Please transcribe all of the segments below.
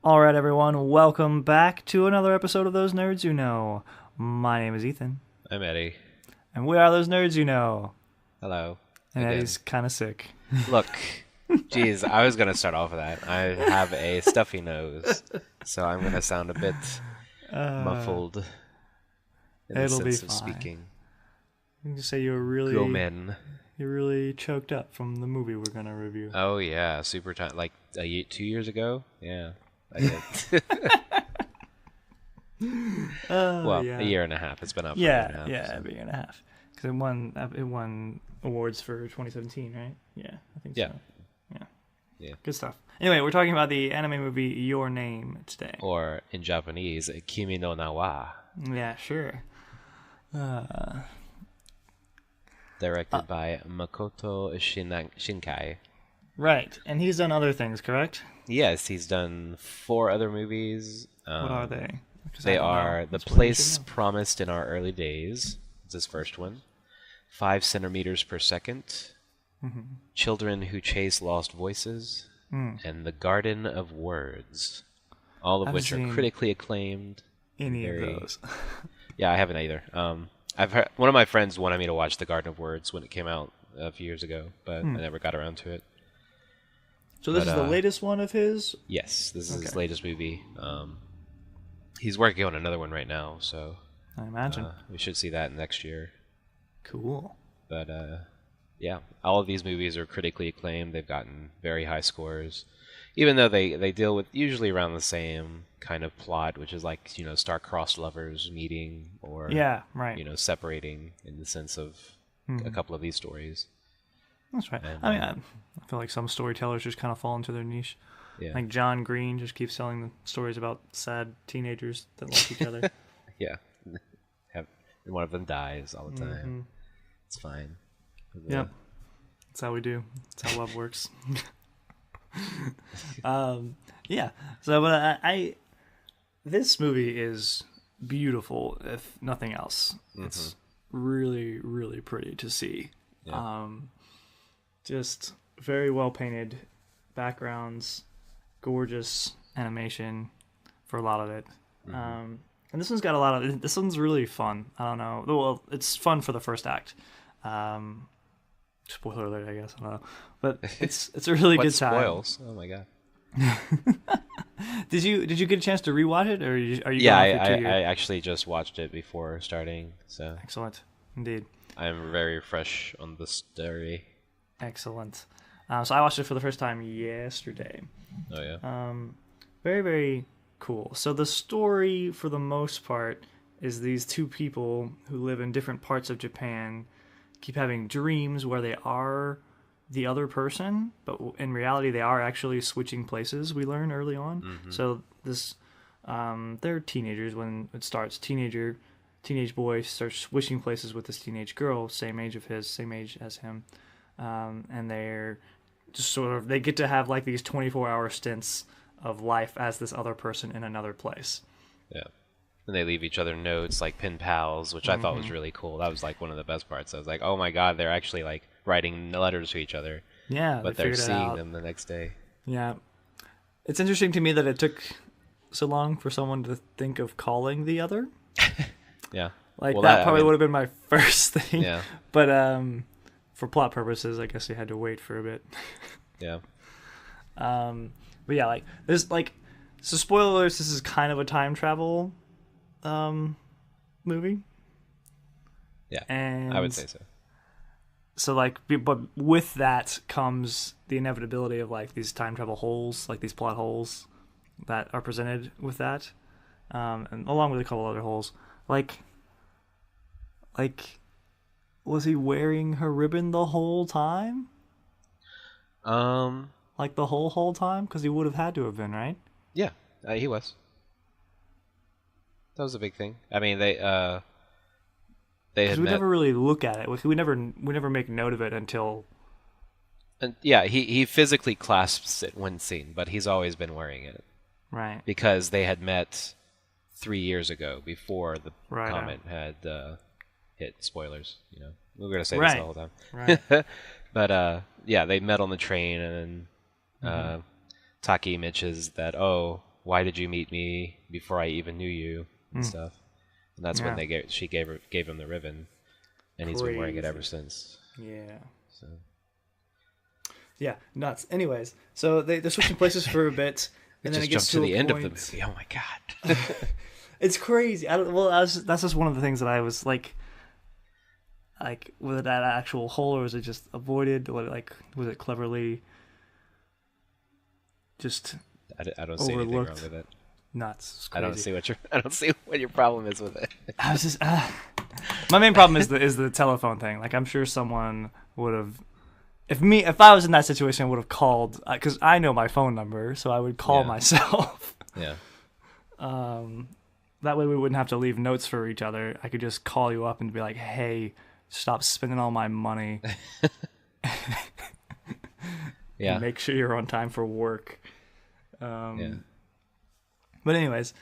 All right, everyone, welcome back to another episode of Those Nerds You Know. My name is Ethan, I'm Eddie. and we are Those Nerds You Know. Hello. And Again. Eddie's kind of sick. Look, geez, I was going to start off with that. I have a stuffy nose, so I'm going to sound a bit muffled in the it'll be sense of fine. speaking. You can just say you're really choked up from the movie we're going to review. Oh, yeah, super time. Like 2 years ago? Yeah, I did. Well, yeah. a year and a half. It's been up for a Yeah, year and a half. yeah, a year and a half. Because it won awards for 2017, right? Yeah, I think Yeah. so. Yeah. Good stuff. Anyway, we're talking about the anime movie Your Name today. Or in Japanese, Kimi no Na wa, Yeah, sure. directed by Makoto Shinkai. Right, and he's done other things, correct? Yes, he's done 4 other movies. What are they? 'Cause I They don't know. are The That's what I Place should know. Promised in Our Early Days. It's his first one. 5 centimeters per second. Mm-hmm. Children Who Chase Lost Voices. And The Garden of Words. All of Haven't which are seen critically acclaimed. Any very- of those. Yeah, I haven't either. I've heard, one of my friends wanted me to watch The Garden of Words when it came out a few years ago, but I never got around to it. So this But, is the latest one of his? Yes, this is his Okay. latest movie. He's working on another one right now, so I imagine. we should see that next year. Cool. But yeah, all of these movies are critically acclaimed. They've gotten very high scores, even though they deal with usually around the same kind of plot, which is like star-crossed lovers meeting or Yeah, right. separating in the sense of a couple of these stories. That's right. And, I mean, I feel like some storytellers just kind of fall into their niche. Yeah, Like John Green just keeps telling the stories about sad teenagers that like each other. yeah. And one of them dies all the time. Mhm. It's fine. Yep. That's how we do. That's how love works. Yeah. So, but this movie is beautiful, if nothing else. It's really, really pretty to see. Yeah. Just very well painted backgrounds, gorgeous animation for a lot of it. And this one's got a lot of. This one's really fun. I don't know. Well, it's fun for the first act. Spoiler alert, I guess. I don't know, but it's a really What good time. spoils? Oh my god. Did you get a chance to rewatch it, or are you Yeah, going through 2 years? I actually just watched it before starting, so Excellent, indeed, I'm very fresh on the story. excellent. So I watched it for the first time yesterday. Oh yeah. Very, very cool. So the story, for the most part, is these two people who live in different parts of Japan keep having dreams where they are the other person, but in reality they are actually switching places, we learn early on. So this they're teenagers when it starts. Teenage boy starts switching places with this teenage girl, same age as him, and they're just they get to have like these 24-hour stints of life as this other person in another place. Yeah. And they leave each other notes like pen pals, which I thought was really cool. That was like one of the best parts. I was like, oh my god, they're actually like writing letters to each other, Yeah, but they they're figured it seeing out. them the next day. Yeah. It's interesting to me that it took so long for someone to think of calling the other. Yeah. Like Well, that I probably mean, would have been my first thing. Yeah. But for plot purposes, I guess you had to wait for a bit. Yeah. But yeah, like there's like so spoilers, this is kind of a time travel movie. Yeah. And I would say so. so like but with that comes the inevitability of like these time travel holes, like these plot holes that are presented with that, and along with a couple other holes, like was he wearing her ribbon the whole time, like the whole time? Because he would have had to have been, right? Yeah, he was. That was a big thing. I mean, they had Because we met. never really look at it. We never make note of it until. And yeah, he physically clasps it when seen, but he's always been wearing it Right. because they had met 3 years ago before the Right, comet had hit. Spoilers, we were gonna say this Right. the whole time. Right. But yeah, they met on the train, and then Taki mentions that why did you meet me before I even knew you and stuff. And that's when Yeah. she gave him the ribbon, and he's been wearing it ever Crazy. since. Yeah. So Yeah, nuts. Anyways, so they're switching places for a bit, and then it just gets jumped to to the a end of point. the movie. Oh my god. It's crazy. That's just one of the things that I was like, was that actual hole, or was it just avoided? Or like, was it cleverly just I don't see anything wrong overlooked? with it. Nuts. It's I crazy. don't see what your problem is with it. I was just my main problem is the telephone thing. Like, I'm sure someone would have, if I was in that situation, I would have called, because I know my phone number, so I would call Yeah. myself. Yeah. That way we wouldn't have to leave notes for each other. I could just call you up and be like, "Hey, stop spending all my money. Yeah. Make sure you're on time for work." Yeah. But anyways,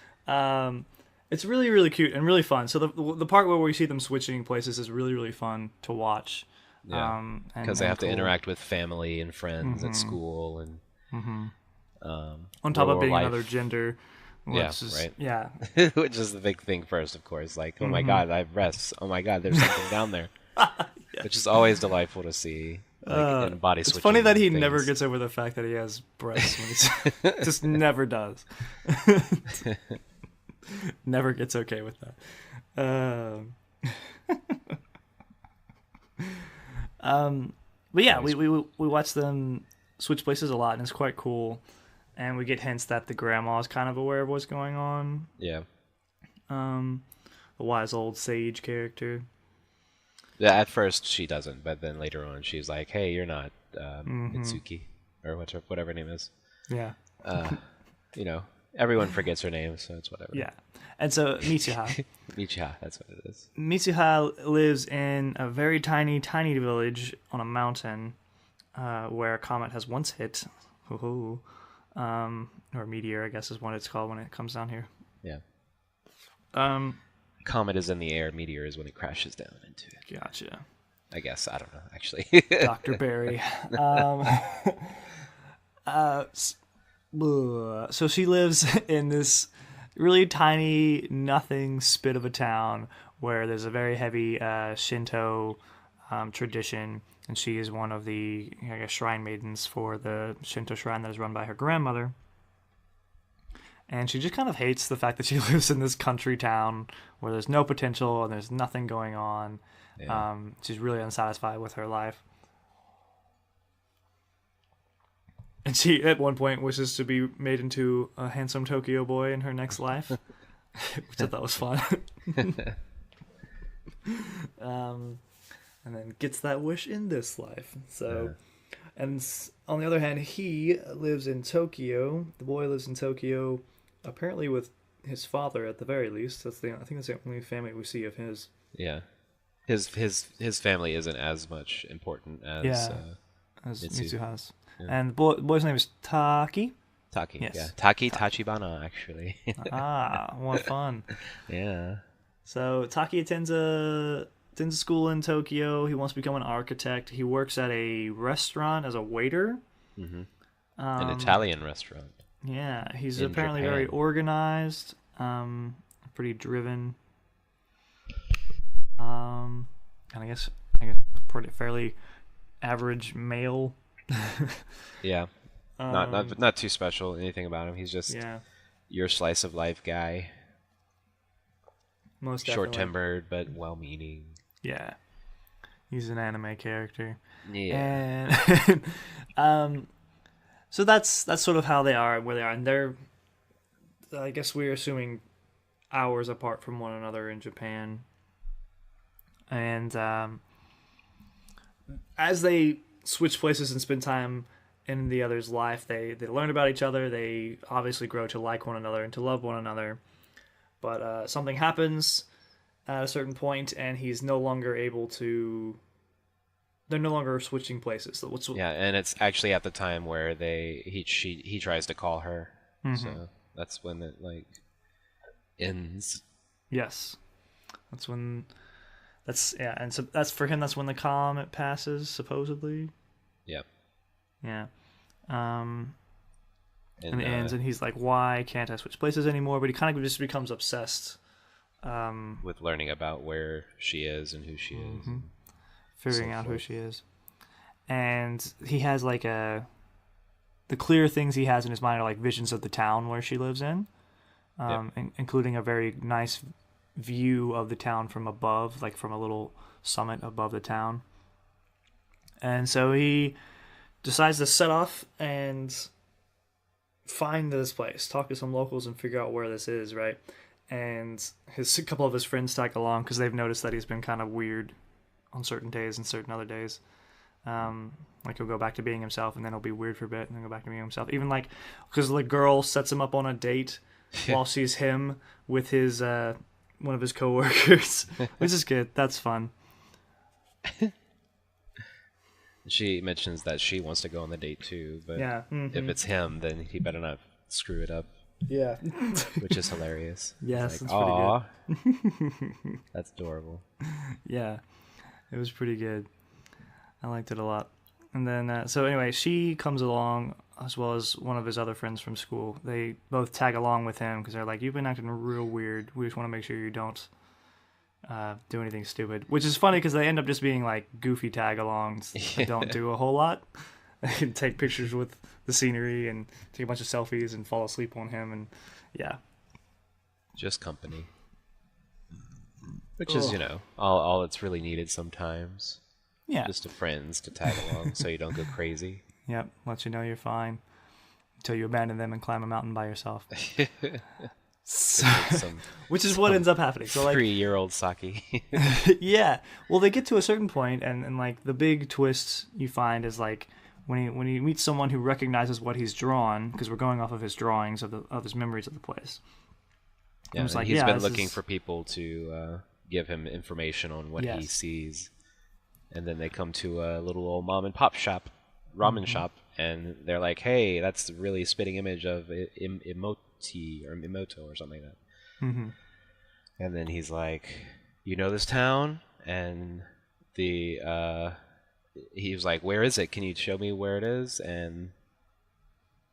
it's really, really cute and really fun. So the part where we see them switching places is really, really fun to watch. Yeah. And Because they have to cool. interact with family and friends at school and On top of rural being life. another gender. Yeah, Which is, right. Yeah. Which is the big thing first, of course. Like, oh my god, I have breasts. Oh my god, there's something down there. Which is always delightful to see. Like, in body It's switching funny that he things. never gets over the fact that he has breasts. When he's, just never does. Never gets okay with that. But yeah, we watch them switch places a lot, and it's quite cool. And we get hints that the grandma is kind of aware of what's going on. Yeah. The wise old sage character. Yeah, at first she doesn't, but then later on she's like, hey, you're not Mitsuki, or whatever her name is. Yeah. You know, everyone forgets her name, so it's whatever. Yeah. And so Mitsuha. Michiha, that's what it is. Mitsuha lives in a very tiny, tiny village on a mountain where a comet has once hit. Hoo-hoo. Or meteor, I guess is what it's called when it comes down here. Yeah. Um, Comet is in the air, meteor is when it crashes down into it. Gotcha. I guess, I don't know, actually. Dr. Barry. So she lives in this really tiny, nothing spit of a town where there's a very heavy Shinto tradition, and she is one of the, I guess, shrine maidens for the Shinto shrine that is run by her grandmother. And she just kind of hates the fact that she lives in this country town where there's no potential and there's nothing going on. Yeah. She's really unsatisfied with her life. And she, at one point, wishes to be made into a handsome Tokyo boy in her next life, which I thought was fun. And then gets that wish in this life. So, and on the other hand, he lives in Tokyo. The boy lives in Tokyo, apparently with his father at the very least. I think that's the only family we see of his. Yeah. His family isn't as much important as As Mitsu. Mitsuha's. Yeah. And the boy's name is Taki. Taki. Yes. Yeah. Taki Tachibana, actually. What fun. Yeah. So Taki attends a school in Tokyo. He wants to become an architect. He works at a restaurant as a waiter. Mm-hmm. An Italian restaurant. Yeah, he's In apparently Japan. very organized, pretty driven, and I guess pretty fairly average male. Yeah. Not too special, anything about him. He's just Yeah, your slice of life guy. most definitely. Short-tempered, but well-meaning. Yeah, he's an anime character. Yeah. And so that's sort of how they are, where they are, and they're, I guess we're assuming, hours apart from one another in Japan. And as they switch places and spend time in the other's life, they learn about each other. They obviously grow to like one another and to love one another. But something happens at a certain point, and he's no longer able to. They're no longer switching places. So Yeah, and it's actually at the time where he tries to call her. So that's when it ends. Yes, and so that's for him. That's when the comet passes, supposedly. Yep. Yeah. And it ends, and he's like, why can't I switch places anymore? But he kind of just becomes obsessed. With learning about where she is and who she is. And figuring out who she is. And he has like the clear things he has in his mind are like visions of the town where she lives in, including a very nice view of the town from above, like from a little summit above the town. And so he decides to set off and find this place, talk to some locals, and figure out where this is, right? And a couple of his friends tag along because they've noticed that he's been kind of weird on certain days and certain other days. Like he'll go back to being himself, and then he'll be weird for a bit, and then go back to being himself. Even like because the girl sets him up on a date while she's him with his one of his coworkers, which is good. That's fun. She mentions that she wants to go on the date too, but if it's him, then he better not screw it up. Yeah. Which is hilarious. Yes, it's like, it's pretty good. That's adorable. Yeah, it was pretty good. I liked it a lot. And then, so anyway, she comes along as well as one of his other friends from school. They both tag along with him because they're like, you've been acting real weird. We just want to make sure you don't do anything stupid. Which is funny because they end up just being like goofy tag-alongs that don't do a whole lot. They can take pictures with the scenery and take a bunch of selfies and fall asleep on him, and yeah. Just company. Which is, all that's really needed sometimes. Yeah. Just to friends to tag along so you don't go crazy. Yep, let you know you're fine until you abandon them and climb a mountain by yourself. So, which is what ends up happening. So like 3-year-old Saki. Yeah. Well, they get to a certain point, and like the big twist you find is like when he meets someone who recognizes what he's drawn, because we're going off of his drawings of his memories of the place. Yeah, like, he's been looking for people to give him information on what he sees, and then they come to a little old mom and pop shop, ramen shop, and they're like, "Hey, that's a really spitting image of Imoti or Imoto or something like that." Mm-hmm. And then he's like, "You know this town?" And he was like, "Where is it? Can you show me where it is?" And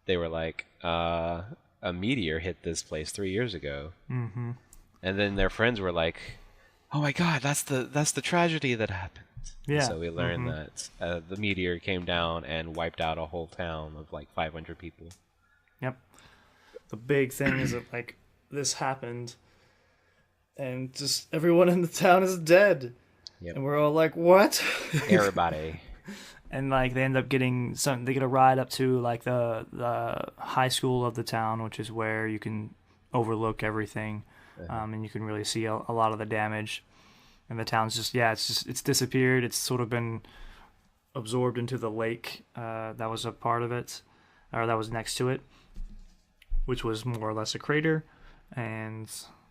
they were like, "A meteor hit this place 3 years ago." Mm-hmm. And then their friends were like, "Oh my God, that's the tragedy that happened." Yeah. And so we learned that the meteor came down and wiped out a whole town of like 500 people. Yep. The big thing is that like this happened, and just everyone in the town is dead. Yep. And we're all like, what? Everybody. And like they end up getting they get a ride up to like the high school of the town, which is where you can overlook everything, and you can really see a lot of the damage. And the town's it's disappeared. It's sort of been absorbed into the lake that was a part of it, or that was next to it, which was more or less a crater. And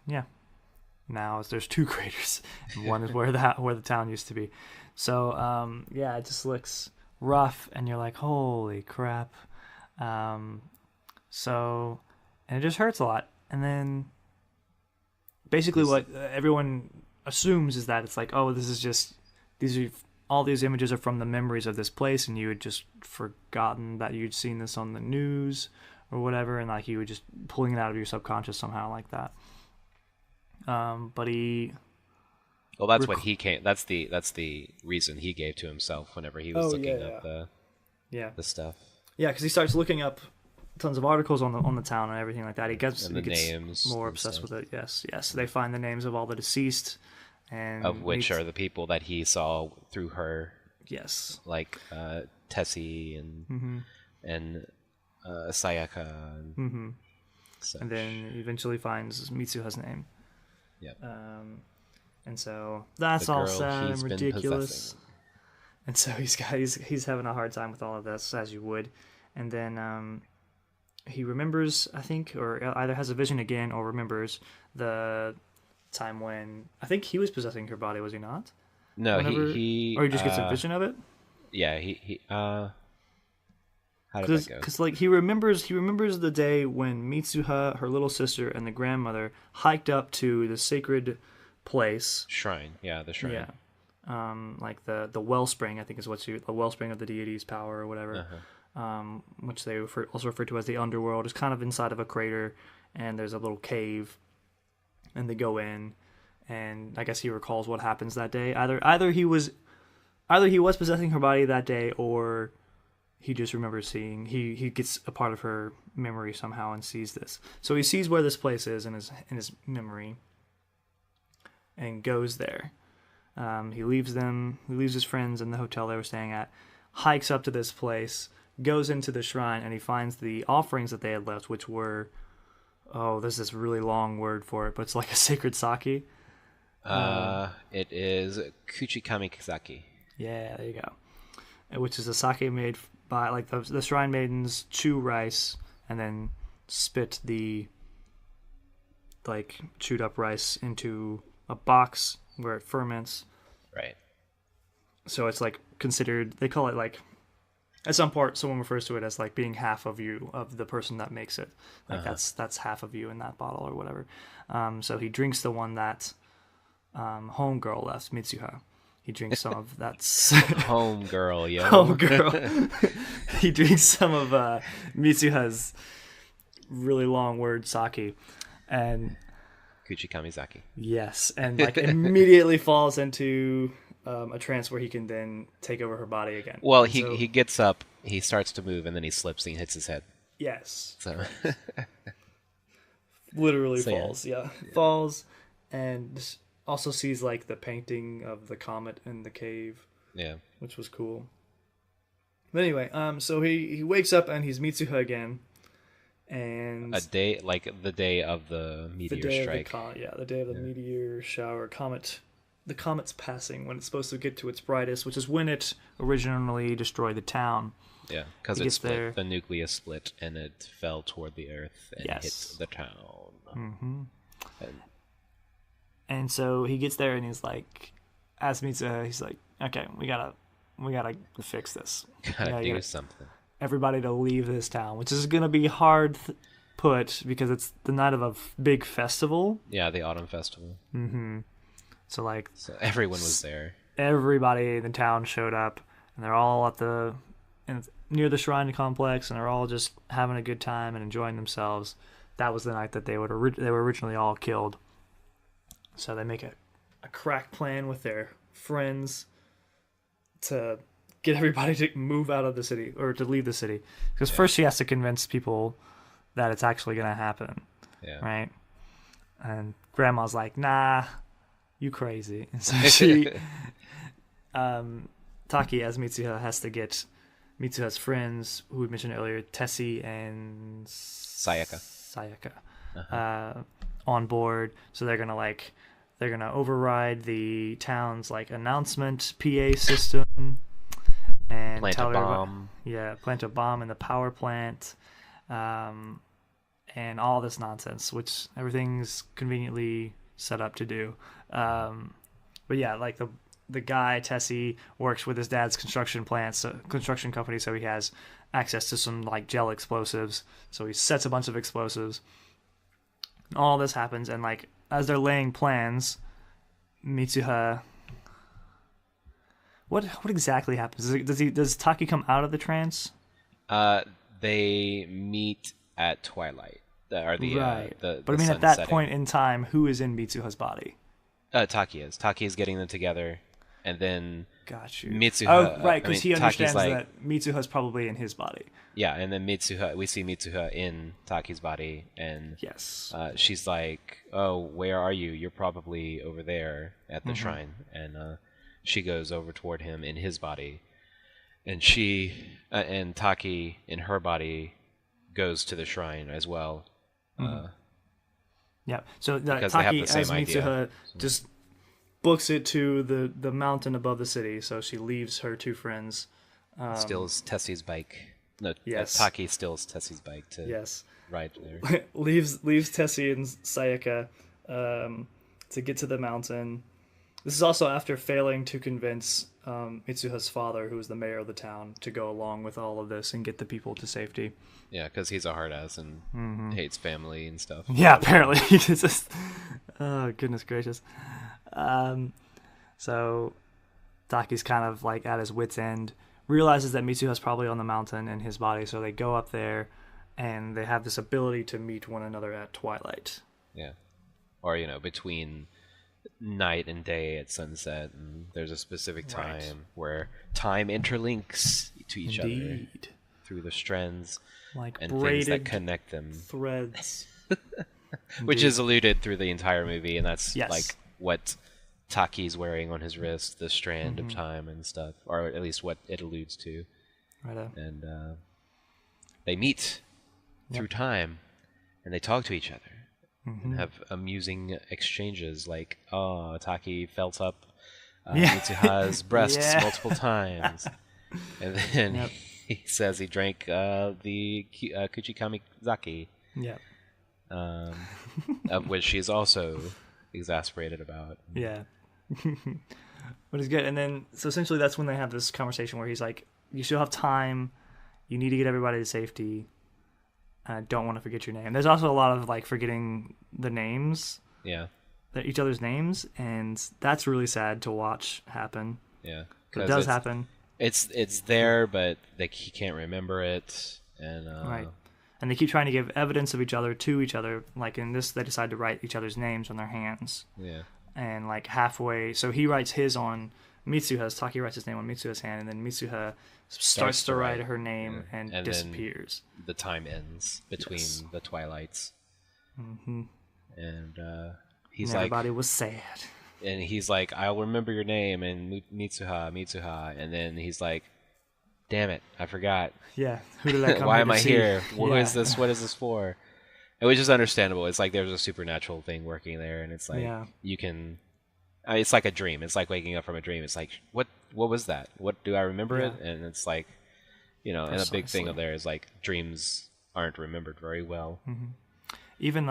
yeah. Now there's 2 craters, and one is where the town used to be. So it just looks rough, and you're like, holy crap. And it just hurts a lot. And then basically what everyone assumes is that it's like, oh, all these images are from the memories of this place, and you had just forgotten that you'd seen this on the news or whatever, and like you were just pulling it out of your subconscious somehow like that. But he. Well, that's what he came. That's the reason he gave to himself whenever he was looking up the stuff. Yeah, because he starts looking up tons of articles on the town and everything like that. He gets names more obsessed with it. Yes. They find the names of all the deceased, and of which are the people that he saw through her. Yes. Like Tessie and Sayaka. And and then eventually finds Mitsuha's name. Yep. And so that's all sad and ridiculous. And so he's having a hard time with all of this, as you would. And then he remembers, I think, or either has a vision again or remembers the time when I think he was possessing her body, was he not? No, he or he just gets a vision of it. Yeah, he how did that go? Because like he remembers the day when Mitsuha, her little sister, and the grandmother hiked up to the sacred place shrine. Yeah, the shrine. Yeah, like the wellspring, I think is the wellspring of the deity's power or whatever. which they also refer to as the underworld, is kind of inside of a crater, and there's a little cave, and they go in, and I guess he recalls what happens that day. Either he was possessing her body that day, or he just remembers seeing. He gets a part of her memory somehow and sees this. So he sees where this place is in his memory, and goes there. He leaves his friends in the hotel they were staying at, hikes up to this place, goes into the shrine, and he finds the offerings that they had left, which were, there's this really long word for it, but it's like a sacred sake. It is Kuchikami Sake. Yeah, there you go. Which is a sake made by, like, the shrine maidens chew rice and then spit the, like, chewed up rice into a box where it ferments. Right. So it's, like, considered, they call it, like, at some part, someone refers to it as, like, being half of you, of the person that makes it. Like, that's half of you in that bottle or whatever. So he drinks the one that homegirl left, Mitsuha. He drinks some of that's homegirl, yo. Homegirl. He drinks some of Mitsuha's really long word sake, and Kuchikami Sake. Yes, and like immediately falls into a trance where he can then take over her body again. Well, he gets up, he starts to move, and then he slips and he hits his head. Yes. So literally falls. Yeah, falls, and also sees like the painting of the comet in the cave. Yeah, which was cool. But anyway, so he wakes up and he's Mitsuha again, and the day of the meteor strike. The day of the meteor shower comet. The comet's passing when it's supposed to get to its brightest, which is when it originally destroyed the town. Yeah, because it split. The nucleus split and it fell toward the earth and hit the town. Mm-hmm. And so he gets there and he's like, asks Mitsuha, he's like, okay, we gotta fix this. Gotta do something. Everybody to leave this town, which is gonna be hard put because it's the night of a big festival. Yeah, the autumn festival. Mm-hmm. So everyone was there. Everybody in the town showed up, and they're all near the shrine complex, and they're all just having a good time and enjoying themselves. That was the night that they were originally all killed. So they make a crack plan with their friends to get everybody to move out of the city, or to leave the city. Because first she has to convince people that it's actually going to happen. Yeah. Right? And Grandma's like, nah, you crazy. And so she, Taki as Mitsuha has to get Mitsuha's friends, who we mentioned earlier, Tessie and Sayaka, on board. So they're gonna override the town's like announcement PA system and plant a bomb. Plant a bomb in the power plant, and all this nonsense, which everything's conveniently set up to do. But yeah, like the guy Tessie works with his dad's construction company, so he has access to some like gel explosives. So he sets a bunch of explosives. All this happens, and like as they're laying plans, Mitsuha. What exactly happens? Does Taki come out of the trance? They meet at twilight. But I mean, at that point in time, who is in Mitsuha's body? Taki is. Taki is getting them together, and then got you. Mitsuha. Oh, right, because he understands that Mitsuha's probably in his body. Yeah, and then we see Mitsuha in Taki's body, and she's like, "Oh, where are you? You're probably over there at the shrine." And she goes over toward him in his body, and and Taki in her body goes to the shrine as well. Yeah, so Taki as Mitsuha just books it to the mountain above the city. So she leaves her two friends. Steals Tessie's bike. No, Taki steals Tessie's bike to ride there. leaves Tessie and Sayaka to get to the mountain. This is also after failing to convince Mitsuha's father, who is the mayor of the town, to go along with all of this and get the people to safety. Yeah, because he's a hard ass and hates family and stuff. Yeah, apparently. It's just, oh, goodness gracious. So Taki's kind of like at his wit's end realizes that Mitsuha's probably on the mountain in his body, so they go up there, and they have this ability to meet one another at twilight. Yeah. Or, between night and day at sunset, and there's a specific time where time interlinks to each other through the strands like and things that connect them. Threads. Which is alluded through the entire movie, and that's Yes. like what Taki's wearing on his wrist, the strand of time and stuff, or at least what it alludes to. Right on. And they meet through time, and they talk to each other, and have amusing exchanges, like, oh, Taki felt up Mitsuha's breasts multiple times, and then he says he drank the Kuchikamizaki, of which she's also exasperated about. Yeah. But it's good. And then, so essentially that's when they have this conversation where he's like, you still have time, you need to get everybody to safety, and I don't want to forget your name. There's also a lot of like forgetting the names. Yeah. Each other's names, and that's really sad to watch happen. Yeah. But it does happen. It's there, but he can't remember it. And right. And they keep trying to give evidence of each other to each other. Like in this, they decide to write each other's names on their hands. Yeah. And like halfway, so he writes his on Mitsuha's. Taki writes his name on Mitsuha's hand, and then Mitsuha starts to write her name and disappears. Then the time ends between the twilights. Mm-hmm. And he's like, everybody was sad. And he's like, I'll remember your name, and Mitsuha. And then he's like, damn it, I forgot. Yeah, who did I come Why here am to I see? here? What is this? What is this for? And which is understandable. It's like there's a supernatural thing working there, and it's like you can. It's like a dream. It's like waking up from a dream. It's like, what was that? What do I remember it? And it's like, and a big thing of there is like dreams aren't remembered very well. Mm-hmm. Even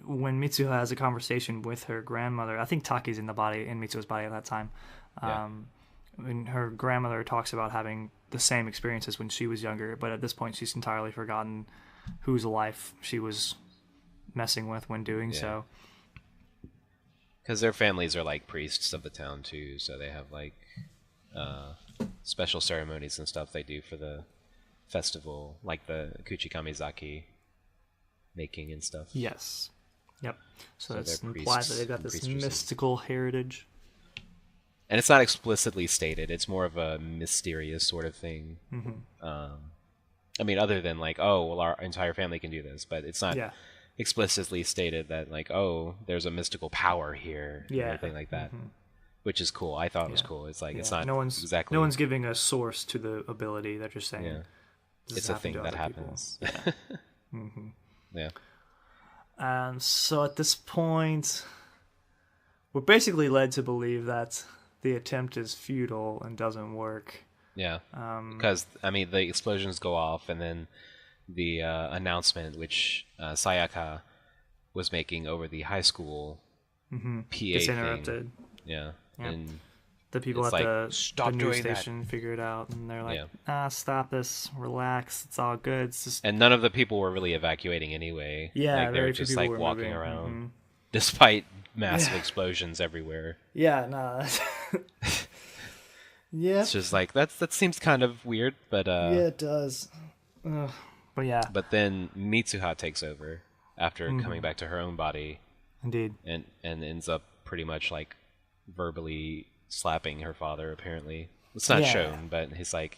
when Mitsuha has a conversation with her grandmother, I think Taki's in Mitsuha's body at that time. When her grandmother talks about having the same experiences when she was younger, but at this point she's entirely forgotten whose life she was messing with when doing so. Because their families are like priests of the town too, so they have like special ceremonies and stuff they do for the festival, like the Kuchikamizaki making and stuff. Yes. Yep. So it's implied that they've got this mystical heritage. And it's not explicitly stated. It's more of a mysterious sort of thing. Mm-hmm. I mean, other than like, oh, well, our entire family can do this, but it's not explicitly stated that like, oh, there's a mystical power here, or anything like that, which is cool. I thought it was cool. It's like it's not no one's giving a source to the ability. They're just saying it's a thing that happens. So at this point, we're basically led to believe that the attempt is futile and doesn't work. Yeah, because I mean the explosions go off, and then the announcement which Sayaka was making over the high school PA gets interrupted. Thing. Yeah, and the people at the news station figure it out, and they're like, stop this, relax, it's all good. It's just... And none of the people were really evacuating anyway. Yeah, like, they were just like walking around, despite massive explosions everywhere. Yeah, no. It's just like that seems kind of weird, but it does. But yeah. But then Mitsuha takes over after coming back to her own body. Indeed. And ends up pretty much like verbally slapping her father, apparently. It's not shown, but he's like,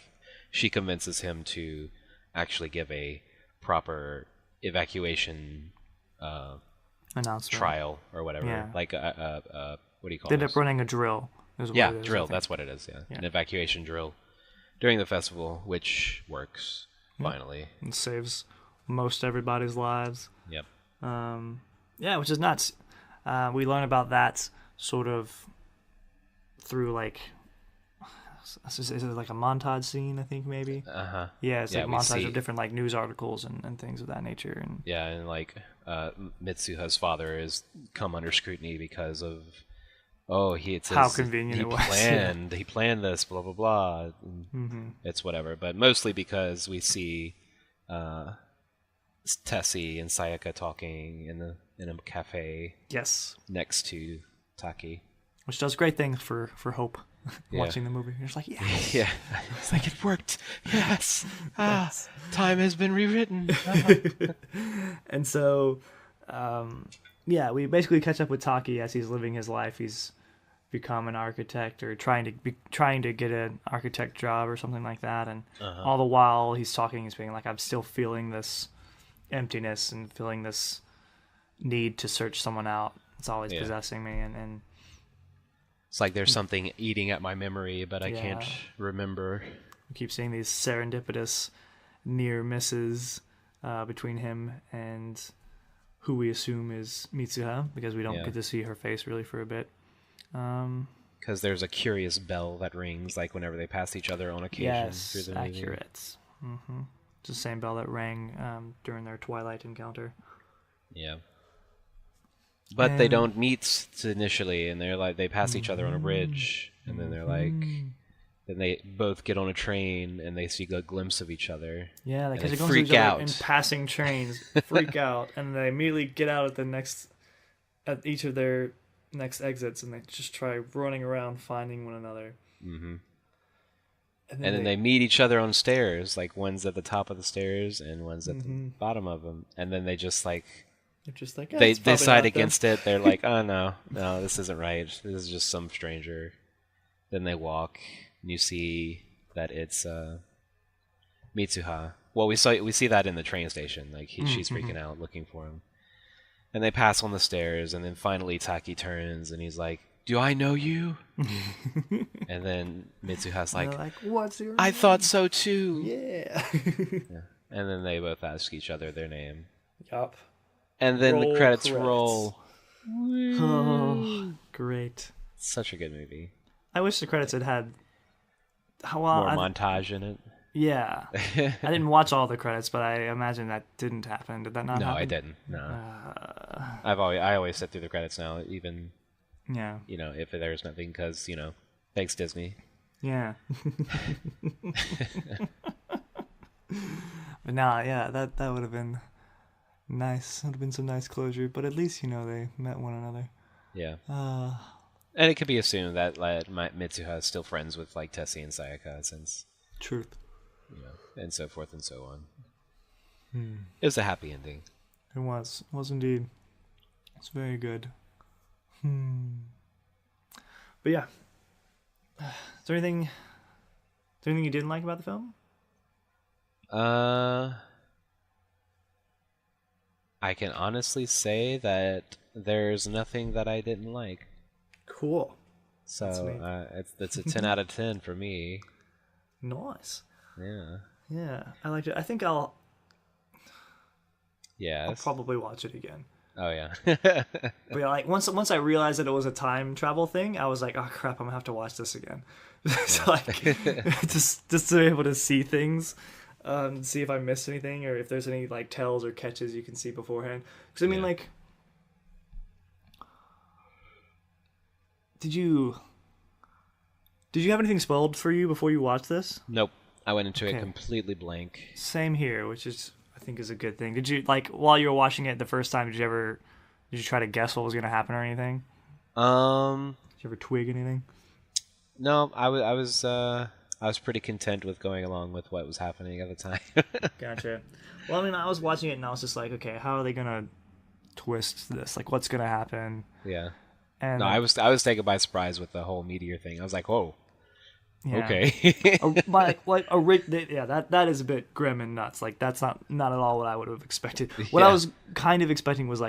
she convinces him to actually give a proper evacuation announcement trial or whatever. Yeah. Like what do you call it? They end up running a drill. Drill. That's what it is. Yeah, an evacuation drill during the festival, which works finally. It saves most everybody's lives. Yep. Which is nuts. We learn about that sort of through like, is it like a montage scene? I think maybe. Yeah, it's like a montage of different like news articles and things of that nature. And and like Mitsuha's father has come under scrutiny because of. Oh, how convenient it was. He planned this, blah blah blah. It's whatever, but mostly because we see Tessie and Sayaka talking in a cafe. Yes. Next to Taki. which does great things for hope. Yeah. Watching the movie, you're just like, yes. Yeah. It's like, it worked. Yes. Yes. Time has been rewritten. And so, we basically catch up with Taki as he's living his life. He's become an architect or trying to get an architect job or something like that. And all the while he's talking, he's being like, I'm still feeling this emptiness and feeling this need to search someone out. It's always possessing me, and it's like there's something eating at my memory, but I Yeah. can't remember. we keep seeing these serendipitous near misses between him and who we assume is Mitsuha, because we don't get to see her face really for a bit. Because there's a curious bell that rings, like whenever they pass each other on occasion through the movie. Accurate. Mm-hmm. It's the same bell that rang during their Twilight encounter. Yeah. But they don't meet initially, and they're like, they pass each other on a bridge, and then they're like, then they both get on a train, and they see a glimpse of each other. Yeah, and because they they go freak each other out in passing trains, freak out, and they immediately get out at each of their next exits, and they just try running around finding one another. Mm-hmm. And then they meet each other on stairs, like one's at the top of the stairs and one's at the bottom of them, and then they just like they're just like, they decide against it. They're like, oh no, this isn't right. This is just some stranger. Then they walk, and you see that it's Mitsuha. Well, we see that in the train station. Like she's freaking out, looking for him. And they pass on the stairs, and then finally Taki turns, and he's like, "Do I know you?" And then Mitsuha's like, "What's your name?" "I thought so too." Yeah. And then they both ask each other their name. Yup. And then the credits roll. Oh, great. Such a good movie. I wish the credits had more montage in it. Yeah. I didn't watch all the credits, but I imagine that didn't happen. Did that not happen? No, I didn't. No. I always sit through the credits now, even if there's nothing, because thanks Disney. Yeah. But that would have been nice. Would have been some nice closure, but at least they met one another. Yeah. And it could be assumed that Mitsuha is still friends with Tessie and Sayaka, since truth, and so forth and so on. It was a happy ending. It was indeed. It's very good. But yeah, is there anything you didn't like about the film? I can honestly say that there's nothing that I didn't like. Cool. So it's a 10 out of 10 for me. Nice. Yeah. Yeah, I liked it. I think I'll Yes. I'll probably watch it again. Oh yeah. But yeah, once I realized that it was a time travel thing, I was like, oh crap, I'm gonna have to watch this again. So just to be able to see things, see if I missed anything or if there's any tells or catches you can see beforehand. Because I mean, did you have anything spoiled for you before you watched this? Nope. I went into it completely blank. Same here, which is I think is a good thing. Did you while you were watching it the first time? Did you try to guess what was going to happen or anything? Did you ever twig anything? No, I was pretty content with going along with what was happening at the time. Gotcha. Well, I mean, I was watching it and I was just like, okay, how are they going to twist this? What's going to happen? Yeah. And no, I was taken by surprise with the whole meteor thing. I was like, whoa. Yeah. Okay. That is a bit grim and nuts. That's not at all what I would have expected. What I was kind of expecting was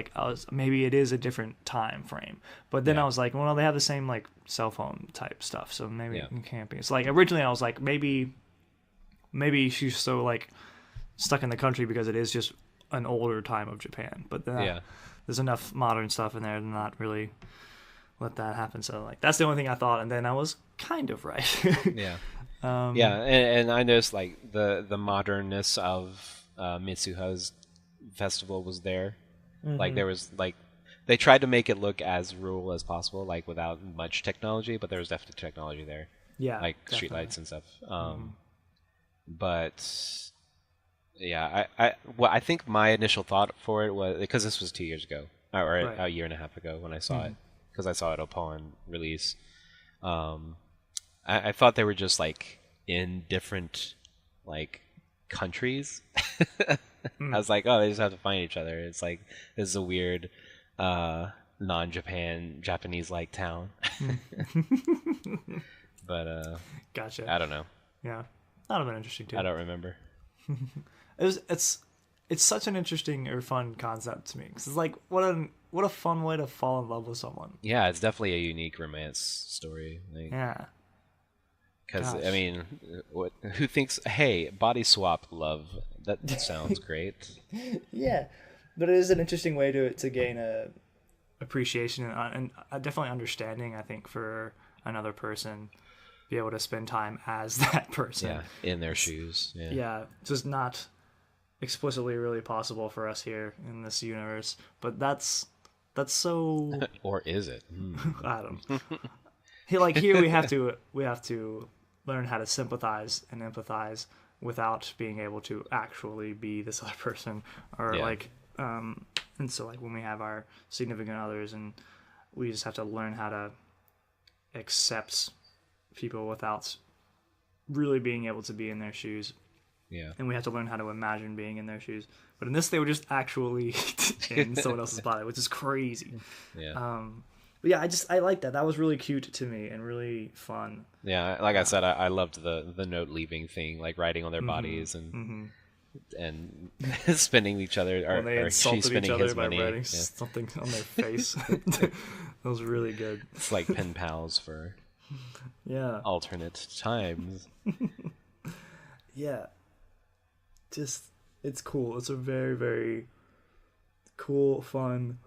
maybe it is a different time frame. But then I was like, well, they have the same cell phone type stuff, so maybe it can't be. It's originally I was like, maybe she's so stuck in the country because it is just an older time of Japan. But then there's enough modern stuff in there to not really let that happen. So that's the only thing I thought, and then I was kind of right. Yeah. And I noticed the modernness of Mitsuha's festival was there. Mm-hmm. There was they tried to make it look as rural as possible, without much technology, but there was definitely technology there. Yeah. Streetlights and stuff. But yeah, I think my initial thought for it was, because this was 2 years ago, or a year and a half ago when I saw it, because I saw it upon release. I thought they were just like in different like countries. I was like, oh, they just have to find each other. It's like this is a weird non-Japan Japanese like town. But Gotcha. I don't know. Yeah, that would have been interesting too. I don't remember. It's such an interesting or fun concept to me because it's like what a fun way to fall in love with someone. Yeah, it's definitely a unique romance story. Like, Yeah. because Gosh. I mean, who thinks, hey, body swap love? That sounds great. Yeah, but it is an interesting way to gain a appreciation and definitely understanding. I think for another person, be able to spend time as that person. Yeah, in their shoes. Yeah. Yeah, it's just not explicitly really possible for us here in this universe. But that's so. Or is it? I don't know. Here we have to learn how to sympathize and empathize without being able to actually be this other person or and so like when we have our significant others and we just have to learn how to accept people without really being able to be in their shoes. Yeah. And we have to learn how to imagine being in their shoes. But in this, they were just actually in someone else's body, which is crazy. Yeah. But yeah, I like that. That was really cute to me and really fun. Yeah, like I said, I loved the note leaving thing, like wriding on their bodies and spending each other, When they or she insulted each spending other his by money. writing Yeah. something on their face. That was really good. It's like pen pals for Yeah. alternate times. Yeah. Just, it's cool. It's a very, very cool, fun,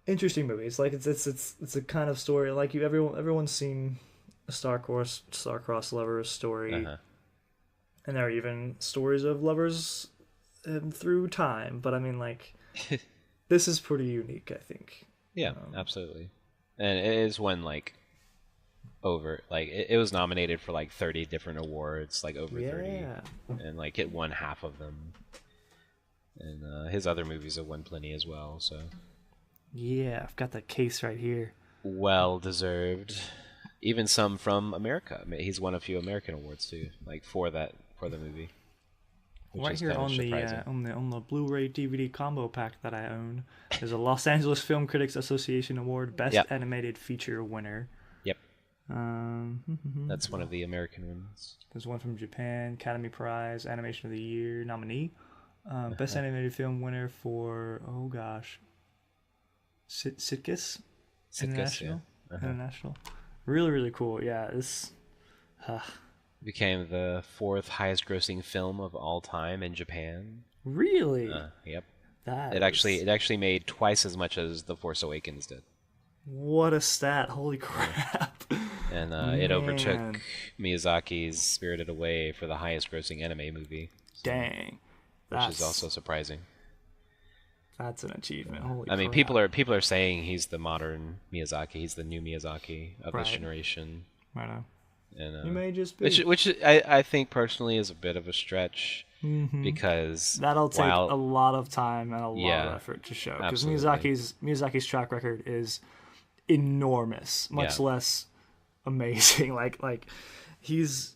interesting movie. It's like it's a kind of story like everyone's seen a star-crossed lovers story, and there are even stories of lovers through time. But I mean, like, this is pretty unique, I think. Yeah, absolutely. And it is one like it was nominated for like 30 different awards, like over 30, and like it won half of them. And his other movies have won plenty as well, so Yeah, I've got the case right here. well deserved. Even some from America. He's won a few American awards too, like for the movie. Right here on the Blu-ray DVD combo pack that I own, there's a Los Angeles Film Critics Association Award Best Animated Feature winner. Yep. That's one of the American ones. There's one from Japan, Academy Prize, Animation of the Year nominee. Best Animated Film winner for, oh gosh, Sitkis International. Yeah. International. Really, really cool. Yeah, this became the 4th highest grossing film of all time in Japan. Really? Yep. It actually made twice as much as The Force Awakens did. What a stat. Holy crap. And it overtook Miyazaki's Spirited Away for the highest grossing anime movie. Dang. Which is also surprising. That's an achievement. Holy I mean, crap. people are saying he's the modern Miyazaki. He's the new Miyazaki of this generation. Right on. And, he may just be. Which I think personally is a bit of a stretch because that'll take a lot of time and a lot of effort to show. Because Miyazaki's track record is enormous, much less amazing. like he's,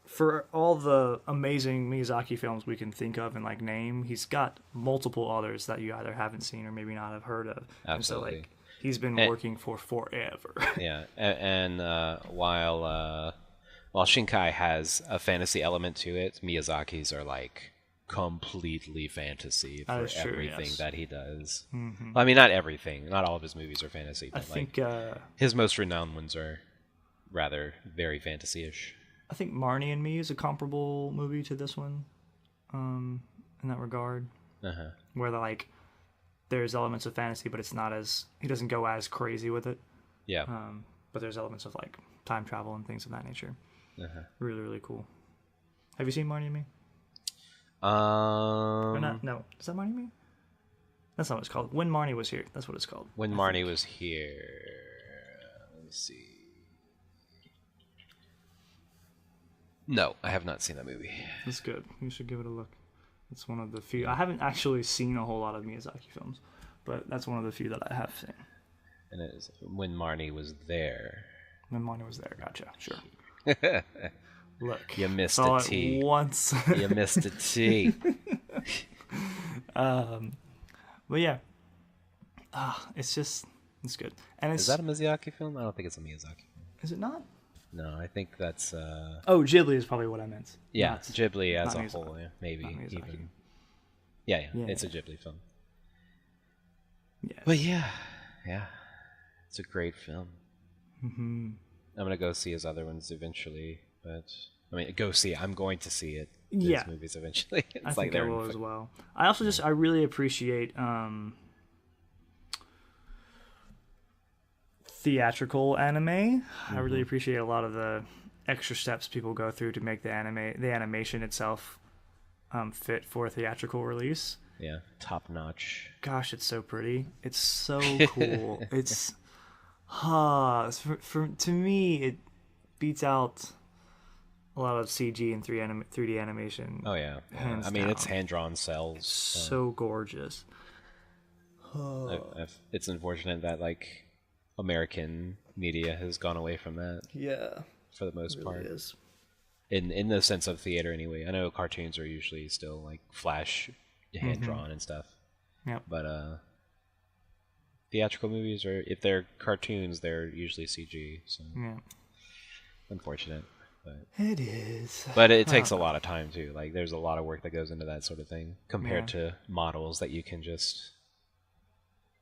for all the amazing Miyazaki films we can think of and like name, he's got multiple others that you either haven't seen or maybe not have heard of. Absolutely. And so like he's been working for forever. Yeah, and while Shinkai has a fantasy element to it, Miyazaki's are like completely fantasy for everything that he does. Well, I mean, not everything. Not all of his movies are fantasy, but I think his most renowned ones are rather very fantasy-ish. I think Marnie and Me is a comparable movie to this one, in that regard. Where there's elements of fantasy, but it's not as, he doesn't go as crazy with it. Yeah. But there's elements of like time travel and things of that nature. Really, really cool. Have you seen Marnie and Me? Or not? No. Is that Marnie and Me? That's not what it's called. When Marnie Was Here. That's what it's called. When Marnie Was Here. Let me see. No, I have not seen that movie. It's good. You should give it a look. It's one of the few. I haven't actually seen a whole lot of Miyazaki films, but that's one of the few that I have seen. And it was when Marnie was there. When Marnie was there, gotcha. Sure. Look, You missed saw a it T. once. You missed a T. But yeah, it's good. And it's Is that a Miyazaki film? I don't think it's a Miyazaki film. Is it not? No, I think that's. Oh, Ghibli is probably what I meant. Yeah, Not- Ghibli as not a Miyazaki. whole, yeah, maybe Not Miyazaki. even. Yeah, Yeah, it's yeah. a Ghibli film. Yes. But yeah, it's a great film. Mm-hmm. I'm gonna go see his other ones eventually, but I mean, I'm going to see it. Yeah. His movies eventually. It's I like think I they're will as well. I also I really appreciate theatrical anime. I really appreciate a lot of the extra steps people go through to make the animation itself fit for a theatrical release. Yeah, top notch. Gosh, it's so pretty. It's so cool. It's to me it beats out a lot of CG and 3D animation. Oh yeah, Hands I mean it's down. hand-drawn cells. So gorgeous. It's unfortunate that like American media has gone away from that Yeah, for the most it part. really is. In the sense of theater anyway. I know cartoons are usually still like flash hand drawn and stuff. Yep. But theatrical movies are, if they're cartoons, they're usually CG. So Yeah. unfortunate. But It is. it takes a lot of time too. Like there's a lot of work that goes into that sort of thing compared to models that you can just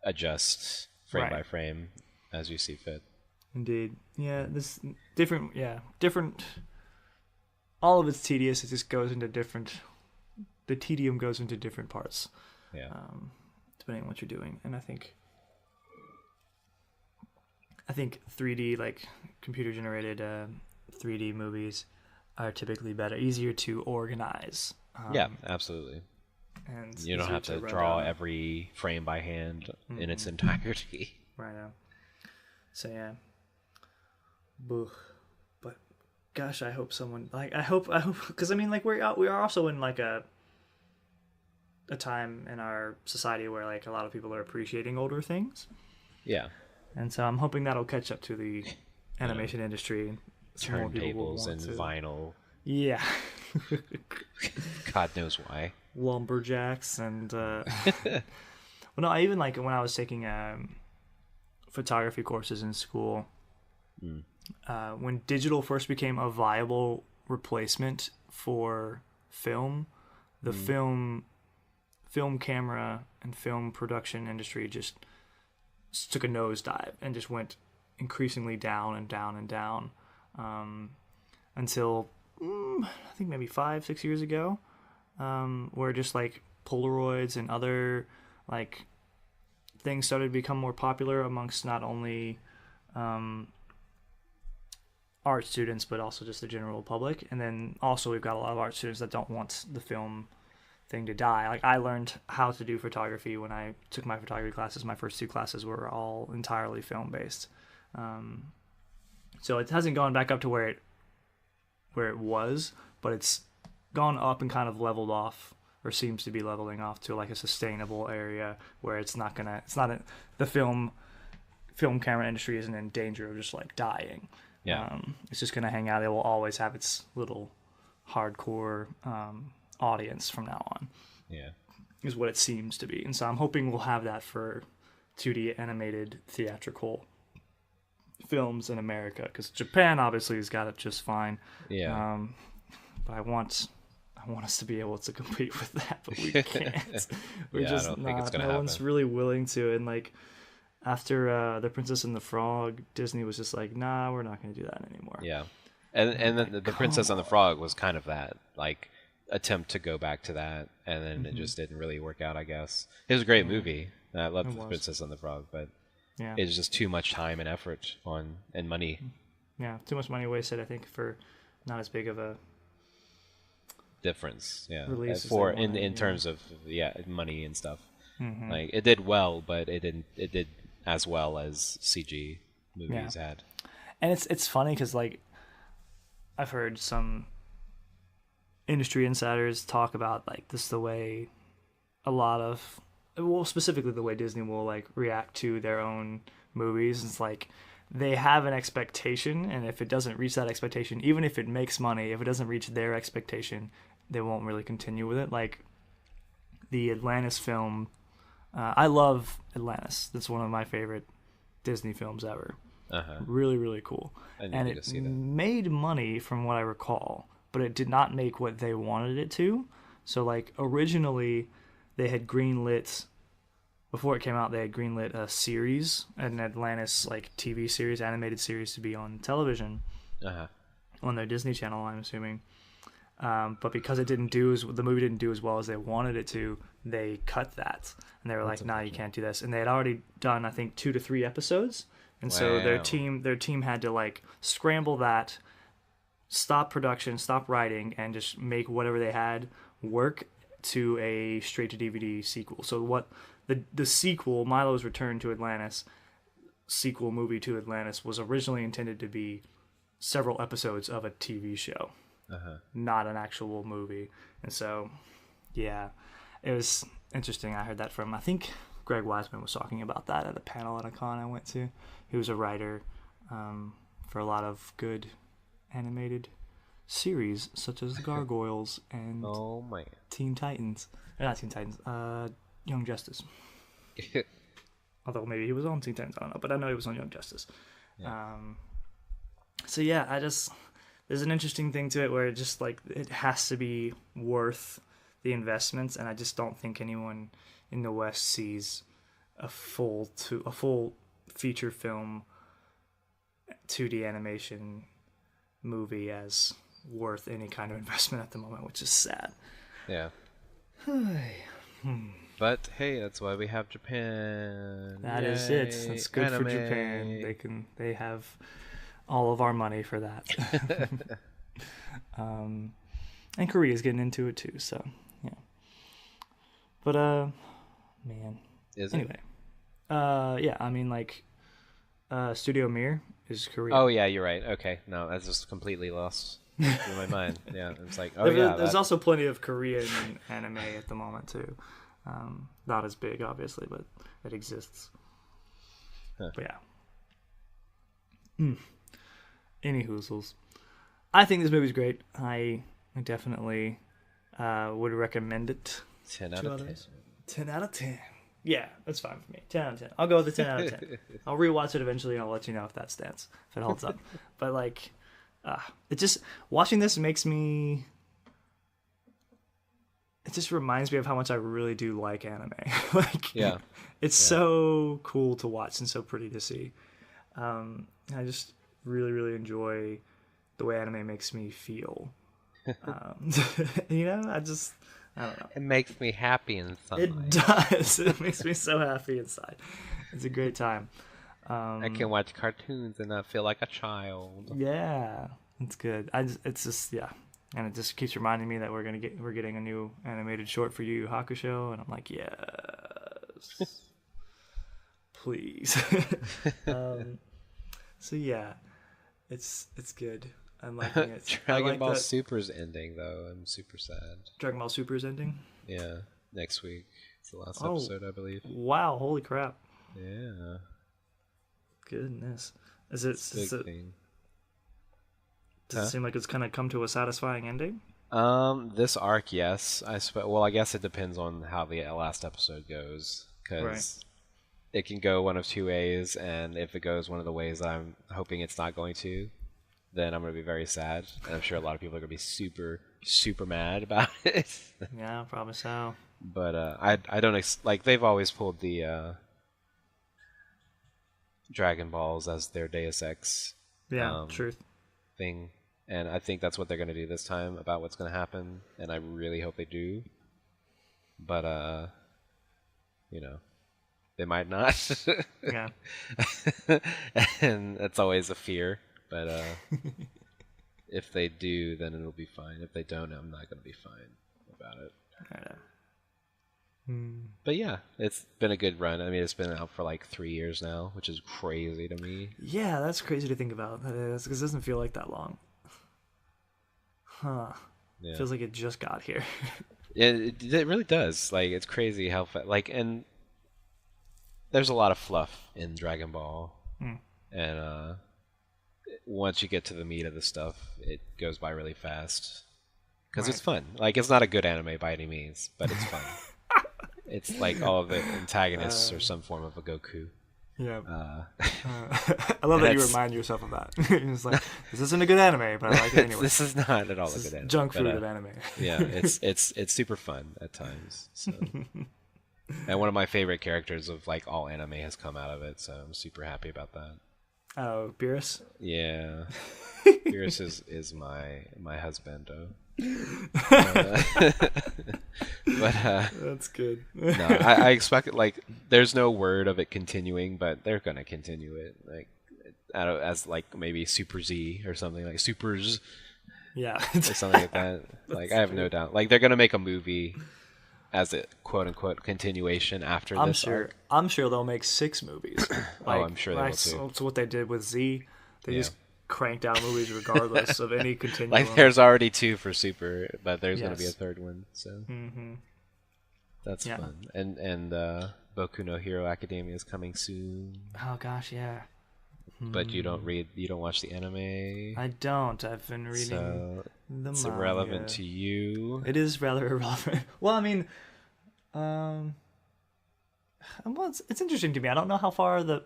adjust frame Right. by frame as you see fit. Indeed. Yeah, this different. All of it's tedious. It just goes into different. The tedium goes into different parts, Yeah. depending on what you're doing. And I think 3D, like computer generated 3D movies, are typically better, easier to organize. Yeah, absolutely. And You don't easier have to run draw down. every frame by hand in its entirety. Right now. So yeah. Boo. But gosh, I hope someone I hope because I mean like we are also in like a time in our society where like a lot of people are appreciating older things, Yeah. and so I'm hoping that'll catch up to the animation industry. And some more people will Turntables want and to- vinyl. Yeah. God knows why. Lumberjacks and well, no, I even like when I was taking photography courses in school. When digital first became a viable replacement for film, the film camera and film production industry just took a nosedive and just went increasingly down and down and down until I think maybe 5-6 years ago, where just like Polaroids and other like things started to become more popular amongst not only art students but also just the general public. And then also we've got a lot of art students that don't want the film thing to die. Like I learned how to do photography when I took my photography classes. My first 2 classes were all entirely film based, so it hasn't gone back up to where it was, but it's gone up and kind of leveled off, or seems to be leveling off to like a sustainable area where the film camera industry isn't in danger of just like dying. Yeah. It's just gonna hang out. It will always have its little hardcore audience from now on, Yeah. is what it seems to be. And so I'm hoping we'll have that for 2D animated theatrical films in America, because Japan obviously has got it just fine. Yeah. But I want us to be able to compete with that, but we can't. We're Yeah, I just don't think it's not. gonna No one's happen. really willing to. And like after The Princess and the Frog, Disney was just like, nah, we're not going to do that anymore. Yeah. And then the Princess and the Frog was kind of that, like, attempt to go back to that, and then it just didn't really work out, I guess. It was a great movie. I loved The was. Princess and the Frog, but Yeah. it was just too much time and effort and money Yeah, too much money wasted, I think, for not as big of a difference. Yeah. Release as For they wanted, in yeah. terms of money and stuff. Like it did well, but it did as well as CG movies had. And it's funny because like I've heard some industry insiders talk about like this, the way a lot of well, specifically the way Disney will like react to their own movies. It's like they have an expectation, and if it doesn't reach that expectation, even if it makes money, if it doesn't reach their expectation, they won't really continue with it. Like the Atlantis film, I love Atlantis. That's one of my favorite Disney films ever. Really, really cool. And it made money from what I recall, but it did not make what they wanted it to. So like originally they had greenlit, before it came out, they had greenlit a series, an Atlantis like TV series, animated series to be on television on their Disney Channel, I'm assuming. But because the movie didn't do as well as they wanted it to, they cut that. And they were like, nah, you can't do this. And they had already done, I think, 2 to 3 episodes. And so their team had to like scramble that, stop production, stop writing, and just make whatever they had work to a straight to DVD sequel. So what the sequel, Milo's Return to Atlantis, sequel movie to Atlantis, was originally intended to be several episodes of a TV show, not an actual movie. And so, yeah, it was interesting. I heard that from, I think Greg Wiseman was talking about that at a panel at a con I went to. He was a writer for a lot of good animated series such as Gargoyles and Teen Titans. Not Teen Titans, Young Justice. Although maybe he was on Teen Titans, I don't know, but I know he was on Young Justice. Yeah. So yeah, there's an interesting thing to it where it just like it has to be worth the investments, and I just don't think anyone in the West sees a full feature film 2D animation movie as worth any kind of investment at the moment, which is sad. Yeah. But hey, that's why we have Japan. That is it. It's good for Japan. They have all of our money for that. And Korea's getting into it too, so yeah. But man. Anyway. Yeah, I mean like Studio Mir is Korea. Oh yeah, you're right. Okay. No, that's just completely lost in my mind. Yeah. It's like there's also plenty of Korean anime at the moment too. Not as big, obviously, but it exists. But yeah. Any hoozles. I think this movie's great. I definitely would recommend it. 10 out of 10. 10 out of 10. Yeah, that's fine for me. 10 out of 10. I'll go with the 10 out of 10. I'll rewatch it eventually, and I'll let you know if that stands, if it holds up. But like, it just, watching this makes me, it just reminds me of how much I really do like anime. Like, yeah, it's so cool to watch and so pretty to see. I just really, really enjoy the way anime makes me feel. You know, I don't know. It makes me happy inside. It does. It makes me so happy inside. It's a great time. I can watch cartoons and not feel like a child. Yeah, it's good. It's just and it just keeps reminding me that we're getting a new animated short for Yu Yu Hakusho, and I'm like, yes, please. So yeah, it's good. I'm liking it. Dragon Ball Super's ending though. I'm super sad. Dragon Ball Super's ending? Yeah, next week. It's the last episode, I believe. Wow! Holy crap! Yeah. Guess Does it seem like it's kind of come to a satisfying ending? This arc, yes. Well, I guess it depends on how the last episode goes, because it can go one of two ways, and if it goes one of the ways I'm hoping it's not going to, then I'm going to be very sad. And I'm sure a lot of people are going to be super, super mad about it. Yeah, probably so. But I don't like they've always pulled the Dragon Balls as their Deus Ex truth thing, and I think that's what they're going to do this time about what's going to happen, and I really hope they do. But you know, they might not. Yeah. And that's always a fear. But if they do, then it'll be fine. If they don't, I'm not going to be fine about it. But yeah, it's been a good run. I mean, it's been out for like 3 years now, which is crazy to me. Yeah, that's crazy to think about. That is, because it doesn't feel like that long. Huh. Yeah. Feels like it just got here. It really does. Like, it's crazy how like, and there's a lot of fluff in Dragon Ball, and once you get to the meat of the stuff, it goes by really fast because it's fun. Like, it's not a good anime by any means, but it's fun. It's like all of the antagonists are some form of a Goku. Yeah. I love that you remind yourself of that. It's like, this isn't a good anime, but I like it anyway. This is not at all a good anime. Junk food of anime. Yeah, it's super fun at times. So. And one of my favorite characters of like all anime has come out of it, so I'm super happy about that. Oh, Beerus? Yeah. Beerus is my husbando. But that's good. No, I expect it. Like, there's no word of it continuing, but they're gonna continue it, like, as like maybe Super Z or something, like Supers, yeah, or something like that. Like, I have no doubt. Like, they're gonna make a movie as a quote unquote continuation after this arc. I'm sure they'll make 6 movies. Like, I'm sure they will too. That's what they did with Z. They just cranked out movies regardless of any continuum. Like, there's already 2 for Super, but there's going to be a 3rd one, so that's fun. And Boku no Hero Academia is coming soon. Oh gosh, yeah. But you don't watch the anime. I don't. I've been reading so the it's manga. irrelevant to you. It is rather irrelevant. Well, I mean, well, it's interesting to me. I don't know how far the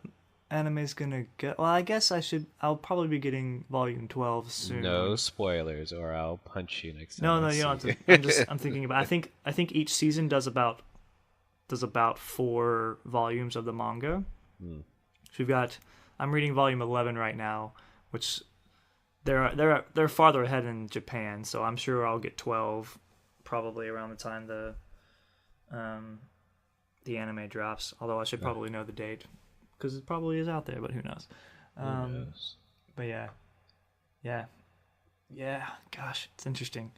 anime's gonna get. Well, I guess I'll probably be getting volume 12 soon. No spoilers, or I'll punch you next time. No, you don't have to. I'm thinking about. I think each season does about 4 volumes of the manga. So we've got. I'm reading volume 11 right now, which they're farther ahead in Japan, so I'm sure I'll get 12 probably around the time the anime drops. Although I should probably know the date, because it probably is out there, but who knows? Who knows? But yeah. Gosh, it's interesting.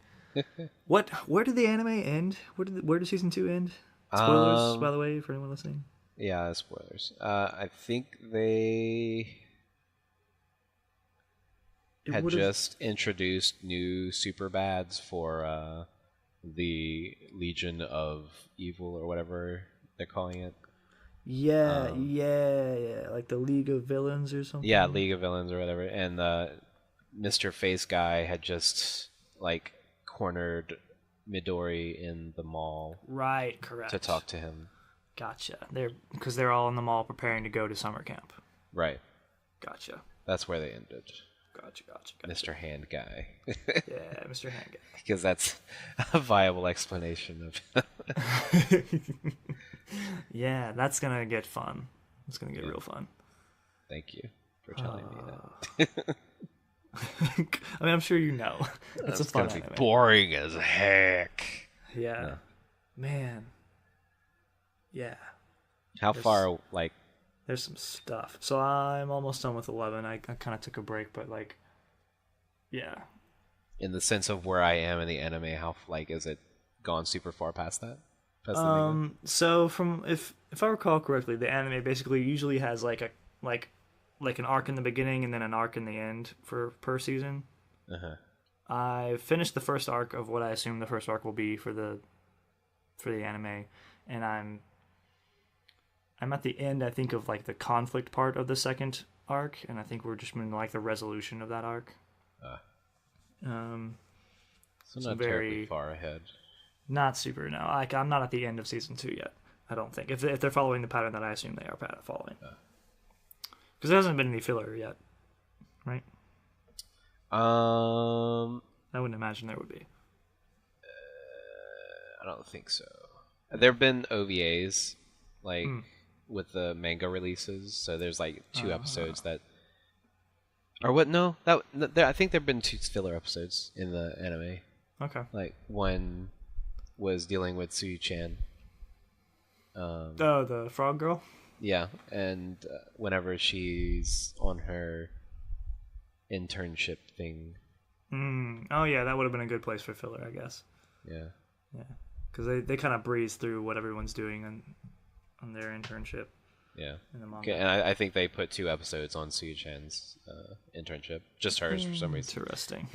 Where did the anime end? Where did season 2 end? Spoilers, by the way, for anyone listening. Yeah, spoilers. I think they had just introduced new super bads for the Legion of Evil, or whatever they're calling it. Yeah, like the League of Villains or something. Yeah, League of Villains or whatever. And Mr. Face Guy had just like cornered Midori in the mall. Right, correct. To talk to him. Gotcha. Because they're all in the mall preparing to go to summer camp. Right. Gotcha. That's where they ended. Gotcha. Mr. Hand Guy. Yeah, Mr. Hand Guy. Because that's a viable explanation of. Yeah, that's gonna get fun. It's gonna get real fun. Thank you for telling me that. I mean, I'm sure you know. It's a fun gonna be anime. boring as heck. Yeah. No. Man. Yeah. How far, like... There's some stuff. So I'm almost done with 11. I kind of took a break, but, like... Yeah. In the sense of where I am in the anime, how, like, is it gone super far past that? So from... If I recall correctly, the anime basically usually has, like an arc in the beginning and then an arc in the end per season. Uh-huh. I finished the first arc of what I assume the first arc will be for the anime, and I'm at the end, I think, of like the conflict part of the second arc, and I think we're just in like the resolution of that arc. So not terribly far ahead. Not super, no. Like, I'm not at the end of season 2 yet, I don't think. If they're following the pattern that I assume they are following. Because there hasn't been any filler yet, right? I wouldn't imagine there would be. I don't think so. There have been OVAs, like, with the manga releases. So there's, like, 2 episodes that... Or what? No. I think there have been 2 filler episodes in the anime. Okay. Like, one was dealing with Suyu-chan. The frog girl? Yeah, and whenever she's on her internship thing. Oh yeah, that would have been a good place for filler, I guess. Yeah. Yeah, because they kind of breeze through what everyone's doing on their internship. Yeah. in the Okay, manga. and I think they put 2 episodes on Sue Chan's internship. Just hers for some reason. Interesting.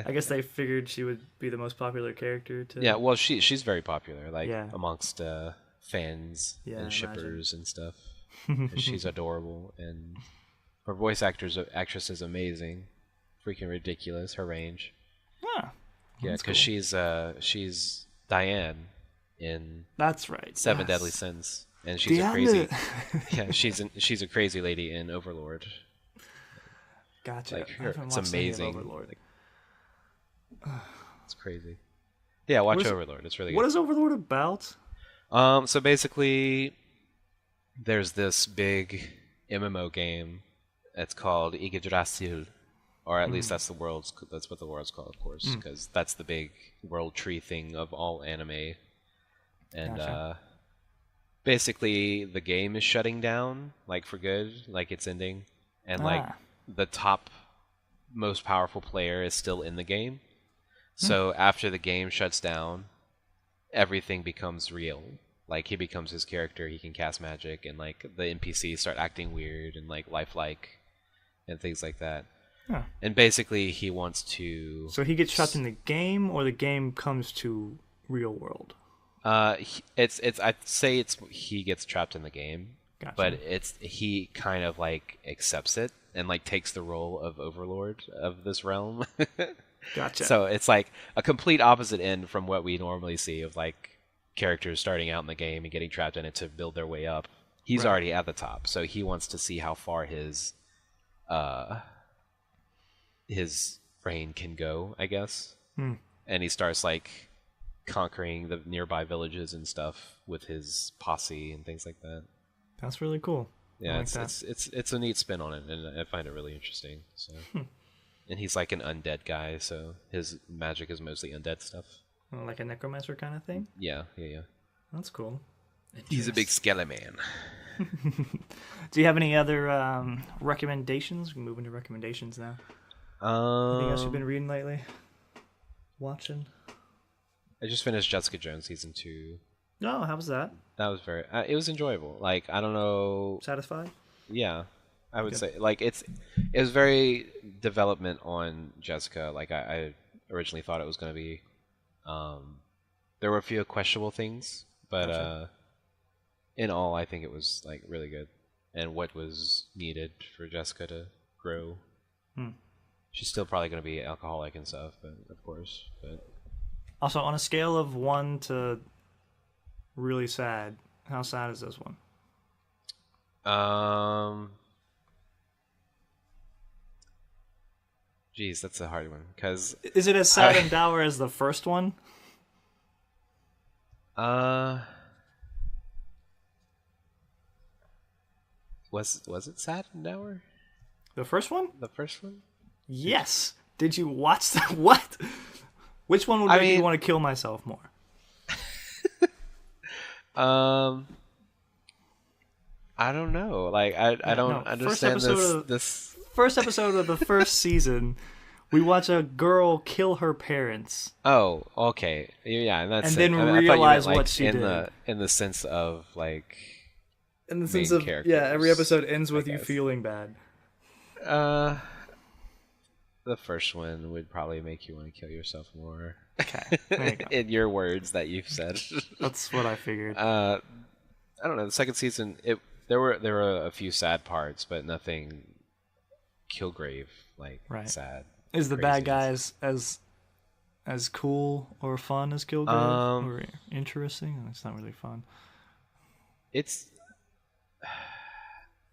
I guess they figured she would be the most popular character to. Yeah, well, she's very popular, like Yeah. amongst fans Yeah, I and imagine. shippers and stuff. 'Cause she's adorable, and her actress is amazing, freaking ridiculous. Her range. Yeah. Yeah, That's because she's Diane in That's right. Seven yes. Deadly Sins, and she's a crazy. Yeah, she's a crazy lady in Overlord. Gotcha. Like, I haven't it's watched any of amazing. Overlord. It's crazy. Yeah, watch What is- Overlord. It's really good. What is Overlord about? So basically, there's this big MMO game. It's called Yggdrasil, or at least that's what the world's called, of course, because that's the big world tree thing of all anime. And Gotcha. basically, the game is shutting down, like for good, like it's ending, and like the top most powerful player is still in the game. So after the game shuts down, everything becomes real. Like, he becomes his character, he can cast magic, and like the NPCs start acting weird and like lifelike and things like that. Huh. And basically he wants to So he gets trapped in the game, or the game comes to real world? I'd say it's he gets trapped in the game. Gotcha. But he kind of like accepts it and like takes the role of overlord of this realm. Gotcha. So it's like a complete opposite end from what we normally see of like characters starting out in the game and getting trapped in it to build their way up. He's Right. already at the top, so he wants to see how far his reign can go, I guess. And he starts like conquering the nearby villages and stuff with his posse and things like that. That's really cool. I Yeah, like that. it's a neat spin on it, and I find it really interesting. So, and he's like an undead guy, so his magic is mostly undead stuff. Like a necromancer kind of thing? Yeah. That's cool. He's a big skelly man. Do you have any other recommendations? We can move into recommendations now. Anything else you've been reading lately? Watching? I just finished Jessica Jones season 2. Oh, how was that? That was it was enjoyable. Like, I don't know. Satisfied? Yeah, I would Good. say like it was very development on Jessica. Like I originally thought it was going to be. There were a few questionable things, but Gotcha. In all, I think it was like really good, and what was needed for Jessica to grow. She's still probably going to be alcoholic and stuff, but of course. But Also, on a scale of 1 to really sad, how sad is this one? geez, that's a hard one because Is it as sad and dour as the first one? was it sad and dour? The first one? The first one? Yes. Did you watch that? What? Which one would make you want to kill myself more? I don't know. Like I don't understand this. First episode of the first season, we watch a girl kill her parents. Oh, okay. Yeah, and that's And then I thought you meant, realize like, what she in did. in the sense of like In the main sense of characters, every episode ends with you guess. feeling bad. the first one would probably make you want to kill yourself more. Okay, there you go. In your words that you've said. That's what I figured. I don't know. The second season, there were a few sad parts, but nothing Kilgrave like Right. sad. Is the bad craziness. guys as cool or fun as Kilgrave? Or interesting? It's not really fun. It's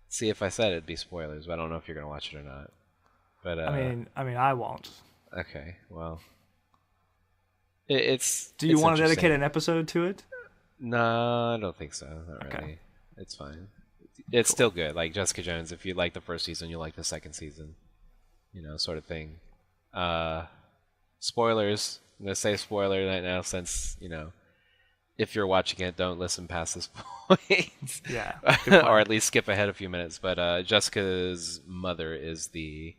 see, if I said it'd be spoilers, but I don't know if you're gonna watch it or not. But I mean, I won't. okay, well, it's. Do you it's want to dedicate interesting. an episode to it? No, I don't think so. Not Okay. really. It's fine. It's still good. Like Jessica Jones, if you like the first season, you'll like the second season. You know, sort of thing. Spoilers. I'm gonna say spoiler right now, since if you're watching it, don't listen past this point. Yeah. Or at least skip ahead a few minutes. But Jessica's mother is the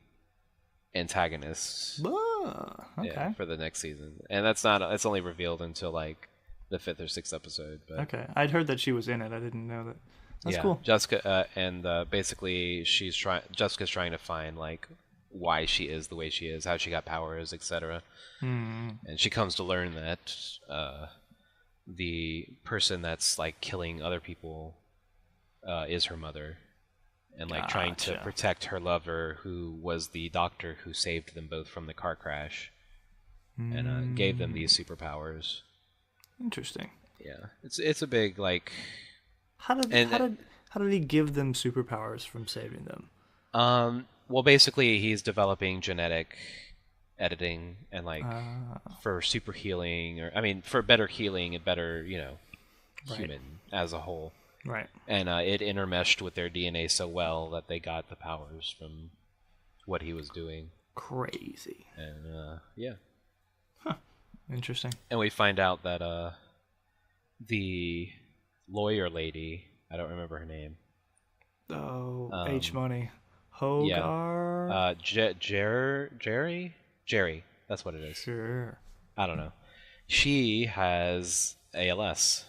antagonist. Okay. Yeah, for the next season, and that's not. It's only revealed until like the 5th or 6th episode. But Okay. I'd heard that she was in it. I didn't know that That's yeah, cool. Jessica, and basically Jessica's trying to find like why she is the way she is, how she got powers, etc. Mm. And she comes to learn that the person that's like killing other people is her mother, and like trying to Gotcha. protect her lover, who was the doctor who saved them both from the car crash, and gave them these superpowers. Interesting. Yeah, it's a big like. How did And how did he give them superpowers from saving them? well, basically, he's developing genetic editing and like for super healing, or I mean, for better healing and better, Right. human as a whole. Right. And it intermeshed with their DNA so well that they got the powers from what he was doing. Crazy. And yeah. Interesting. And we find out that the lawyer lady, I don't remember her name. Oh, H Money. Hogar? Jerry, that's what it is. Sure. I don't know. She has ALS.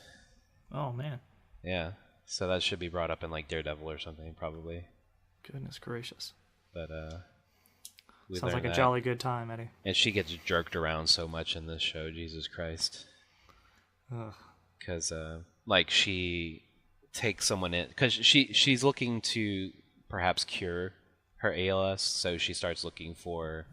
Oh, man. Yeah, so that should be brought up in like Daredevil or something, probably. Goodness gracious. But we Sounds like learn a that. jolly good time, Eddie. And she gets jerked around so much in this show, Jesus Christ. Ugh. Because like she takes someone in, because she's looking to perhaps cure her ALS, so she starts looking for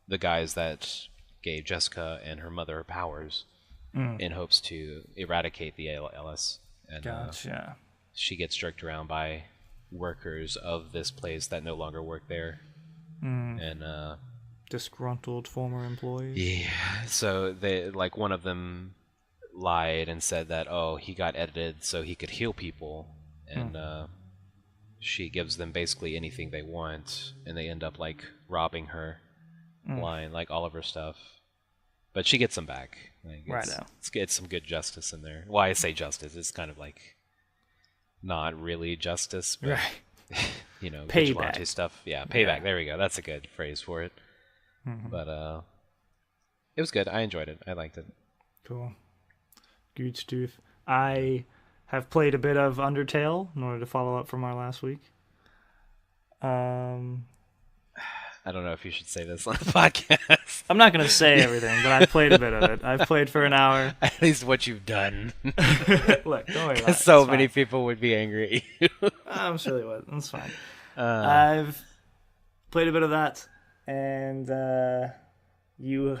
the guys that gave Jessica and her mother her powers in hopes to eradicate the ALS. And Gotcha. she gets jerked around by workers of this place that no longer work there. And Disgruntled former employees. yeah, so they like one of them lied and said that he got edited so he could heal people, and she gives them basically anything they want, and they end up like robbing her blind, like all of her stuff. But she gets them back. Like, it's some good justice in there. Well, I say justice, it's kind of like not really justice, but Right. vigilante stuff. Yeah, payback. Yeah. There we go. That's a good phrase for it. But it was good. I enjoyed it. I liked it. Cool. Good stuff. I have played a bit of Undertale in order to follow up from our last week. I don't know if you should say this on the podcast. I'm not going to say everything, but I've played a bit of it. I've played for an hour. At least what you've done. Look, don't worry about it. So It's many fine. people would be angry at you. I'm sure they would. That's fine. I've played a bit of that, and you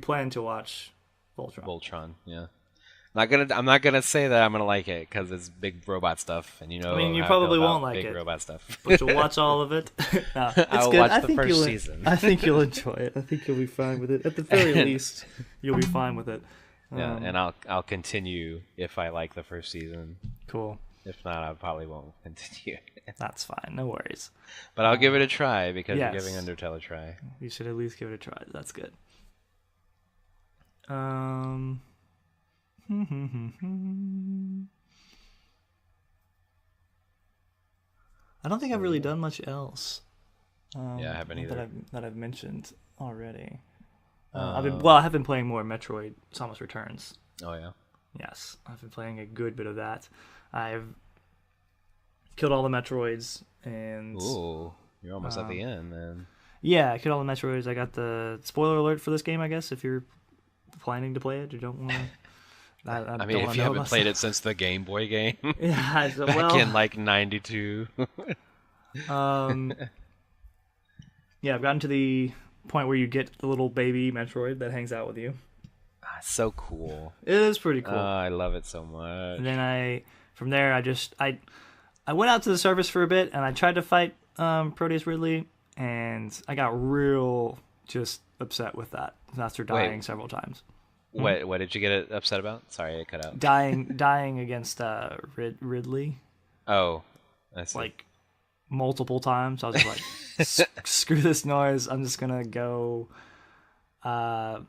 plan to watch Voltron. Voltron, yeah. I'm not gonna say that I'm gonna like it because it's big robot stuff, and I mean, you how I probably feel about won't like big it, robot stuff. but you'll watch all of it. No, it's I'll good. watch I the think first you'll, season. I think you'll enjoy it. I think you'll be fine with it. At the very least, you'll be fine with it. Yeah, and I'll continue if I like the first season. Cool. If not, I probably won't continue. That's fine. No worries. But I'll give it a try because yes. you're giving Undertale a try. You should at least give it a try. That's good. I don't think I've really done much else. Yeah, I haven't either. That I've mentioned already. I have been playing more Metroid: Samus Returns. Oh yeah. Yes, I've been playing a good bit of that. I've killed all the Metroids, and Ooh, you're almost at the end, then. yeah, I killed all the Metroids. I got the spoiler alert for this game, I guess, if you're planning to play it or don't want to. I mean, if you haven't played it since the Game Boy game, yeah, back in like '92. Yeah, I've gotten to the point where you get the little baby Metroid that hangs out with you. So cool. It is pretty cool. I love it so much. And then from there, I went out to the surface for a bit, and I tried to fight Proteus Ridley, and I got real just upset with that after dying several times. What did you get upset about? Sorry, it cut out. Dying against Ridley. Oh, I see. Like multiple times. I was just like, screw this noise. I'm just gonna go 100%.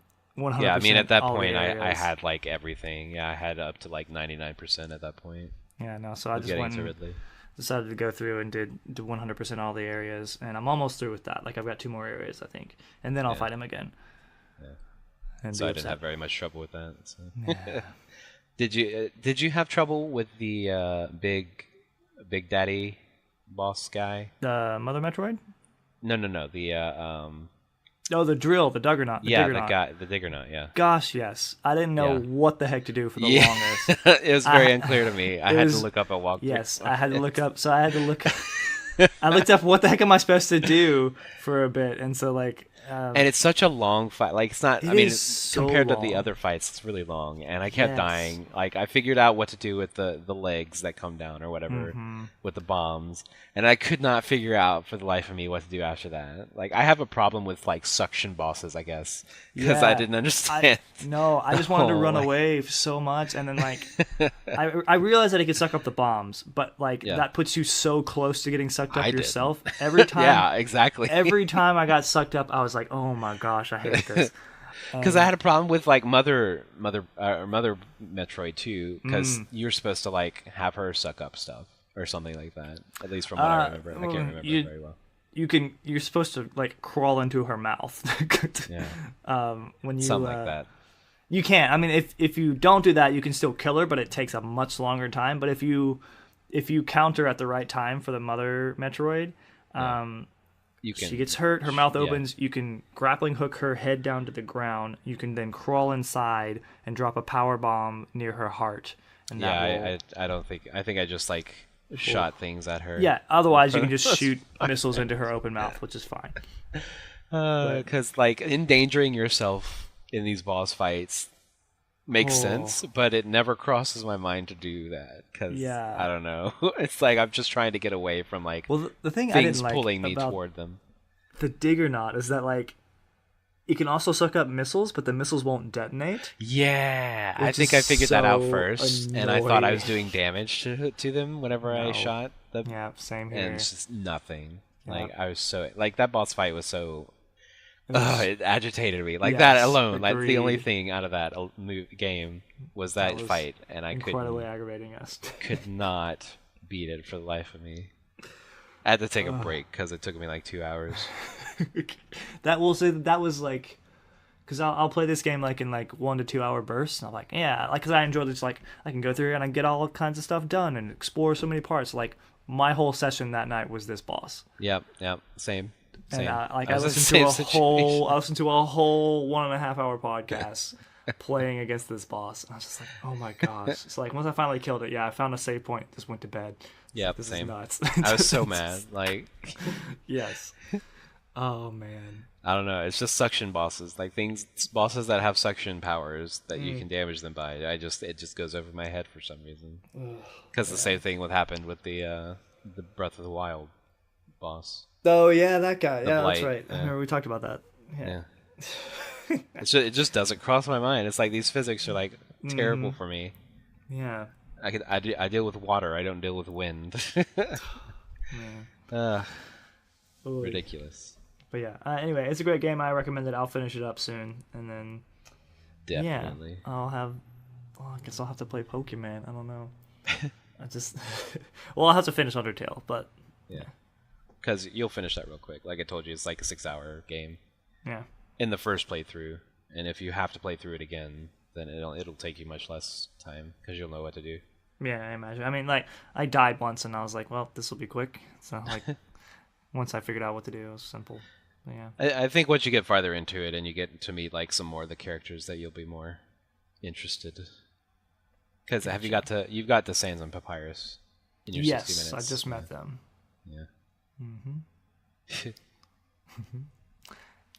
Yeah, I mean, at that all the point, I areas. had like everything. Yeah, I had up to like 99% at that point. Yeah, no. So I just Getting went to and Ridley. decided to go through and did 100% all the areas, and I'm almost through with that. Like I've got 2 more areas, I think, and then I'll fight him again. Yeah. And So be I didn't upset. have very much trouble with that. So. Yeah. Did you have trouble with the Big Daddy boss guy? The Mother Metroid? No. The Oh, the Duggernaut. yeah, the guy, the Diggernaut. Yeah. Gosh, yes. I didn't know Yeah. what the heck to do for the Yeah. longest. It was very unclear to me. I had to look up a walkthrough. Yes, I had to look up. So I had to look. I looked up what the heck am I supposed to do for a bit, and so like. And it's such a long fight. Like it's not. It I mean, is so compared to long. the other fights, it's really long. And I kept Yes. dying. Like I figured out what to do with the legs that come down or whatever Mm-hmm. with the bombs, and I could not figure out for the life of me what to do after that. Like I have a problem with like suction bosses, I guess, because I Yeah. didn't understand. I just wanted to run like- away so much, and then like I realized that it could suck up the bombs, but like Yeah. that puts you so close to getting sucked up I didn't. yourself. Every time, Yeah, exactly. every time I got sucked up, I was like, oh my gosh, I hate this. Because I had a problem with like Mother Metroid too, because you're supposed to like have her suck up stuff or something like that. At least from what I remember, I can't remember it very well. You're supposed to like crawl into her mouth. Yeah, When you something like that. You can't. I mean, if you don't do that, you can still kill her, but it takes a much longer time. But if you counter at the right time for the Mother Metroid, You can. she gets hurt, her mouth yeah. opens, you can grappling hook her head down to the ground, you can then crawl inside and drop a power bomb near her heart. And that will, Yeah, I don't think. I think I just like shot things at her. yeah, otherwise you can just shoot missiles into her open mouth, which is fine. Because like endangering yourself in these boss fights makes sense, but it never crosses my mind to do that. Because Yeah. I don't know. It's like I'm just trying to get away from like Well, the thing I things didn't like pulling me about toward them. the Diggernaut is that like it can also suck up missiles, but the missiles won't detonate. Yeah, I Which think is I figured that out so first, and I thought I was annoying. doing damage to them whenever I No. shot them, Yeah, same here. and it's just nothing. Yeah. Like I was so like that boss fight was so. It agitated me. Like Yes, that alone. Like the only agreed. thing out of that game was that was fight, and I Incredibly aggravating us. could not beat it for the life of me. I had to take a break because it took me like 2 hours. That will say that was like, because I'll play this game like in like 1 to 2 hour bursts, and I'm like, yeah, like because I enjoy this. Like I can go through and I get all kinds of stuff done and explore so many parts. Like my whole session that night was this boss. Yep, same. And I was in the listened to same a situation. whole 1.5 hour podcast playing against this boss. And I was just like, oh my gosh! So like once I finally killed it, yeah, I found a save point, just went to bed. Yeah, This same. is nuts. I was so mad. Like Yes. Oh man. I don't know. It's just suction bosses, like bosses that have suction powers that Mm. you can damage them by. It just goes over my head for some reason. Because the same thing would happen with the Breath of the Wild boss. Oh yeah, that guy. The Yeah, blight, that's right. I yeah. remember we talked about that. Yeah. It just doesn't cross my mind. It's like these physics are like terrible for me. Yeah. I deal with water. I don't deal with wind. Man. Oy. Ridiculous. But yeah. Anyway, it's a great game. I recommend it. I'll finish it up soon, and then Definitely. yeah, I'll have. Well, I guess I'll have to play Pokemon. I don't know. I just. Well, I'll have to finish Undertale, but Yeah. Because you'll finish that real quick. Like I told you, it's like a 6-hour game yeah. in the first playthrough, and if you have to play through it again, then it'll take you much less time because you'll know what to do. Yeah, I imagine. I mean, like, I died once, and I was like, well, this will be quick. So, like, once I figured out what to do, it was simple. But, yeah. I think once you get farther into it and you get to meet like some more of the characters, that you'll be more interested. Because you've got the Sands and Papyrus in your 60 Yes, minutes. I just met them. Yeah.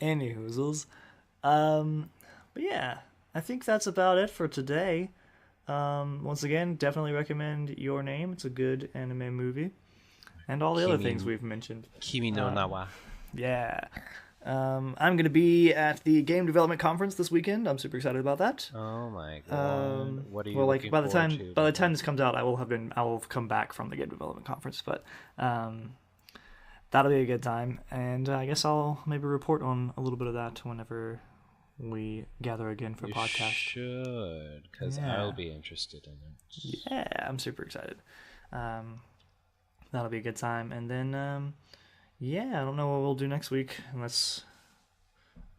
Any hoozles. But yeah, I think that's about it for today. Once again, definitely recommend Your Name. It's a good anime movie. And all the other things we've mentioned. Kimi no Nawa. Yeah. I'm going to be at the Game Development Conference this weekend. I'm super excited about that. Oh my god! What are you Well, like looking by the forward time to? by the time this comes out, I will have come back from the Game Development Conference, but that'll be a good time, and I guess I'll maybe report on a little bit of that whenever we gather again for a You podcast. should, because Yeah. I'll be interested in it. Yeah, I'm super excited. That'll be a good time, and then yeah, I don't know what we'll do next week, unless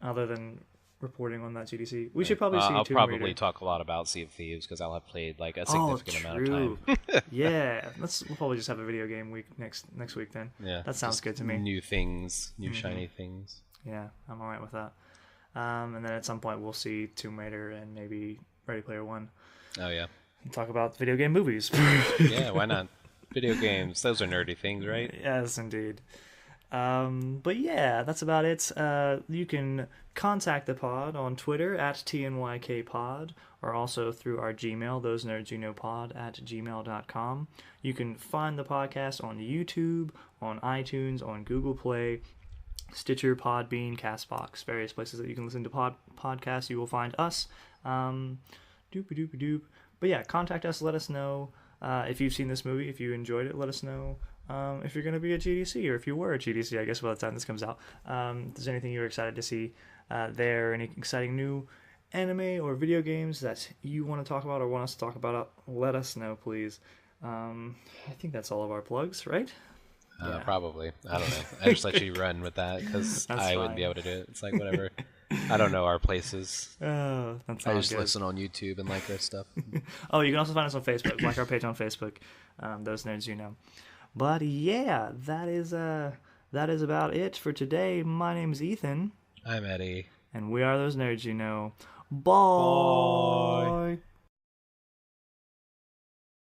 other than reporting on that GDC. We should probably see I'll Tomb probably Raider. talk a lot about Sea of Thieves because I'll have played like a Oh, significant amount of true. time. Yeah, we'll probably just have a video game week next week then. Yeah, That sounds just good to me. New things, new shiny things. Yeah, I'm alright with that. And then at some point we'll see Tomb Raider and maybe Ready Player One. Oh yeah, And talk about video game movies. yeah. Why not? Video games. Those are nerdy things, right? Yes, indeed. But yeah, that's about it. You can contact the pod on Twitter at TNYKPod, or also through our Gmail, thosenerdsyouknowpod at gmail.com. You can find the podcast on YouTube, on iTunes, on Google Play, Stitcher, Podbean, Castbox, various places that you can listen to podcasts. You will find us. Doop-a-doop-a-doop. But yeah, contact us. Let us know if you've seen this movie. If you enjoyed it, let us know. If you're going to be at GDC, or if you were at GDC, I guess by the time this comes out, if there's anything you're excited to see there, any exciting new anime or video games that you want to talk about or want us to talk about, let us know, please. I think that's all of our plugs, right? Yeah. Probably. I don't know. I just let you run with that because I wouldn't be able to do it. It's like whatever. I don't know our places. Oh, that's I all just good. listen on YouTube and like our stuff. Oh, you can also find us on Facebook. Like our page on Facebook. Those Nerds You Know. But yeah, that is about it for today. My name's Ethan. I'm Eddie. And we are Those Nerds You Know. Bye. Bye.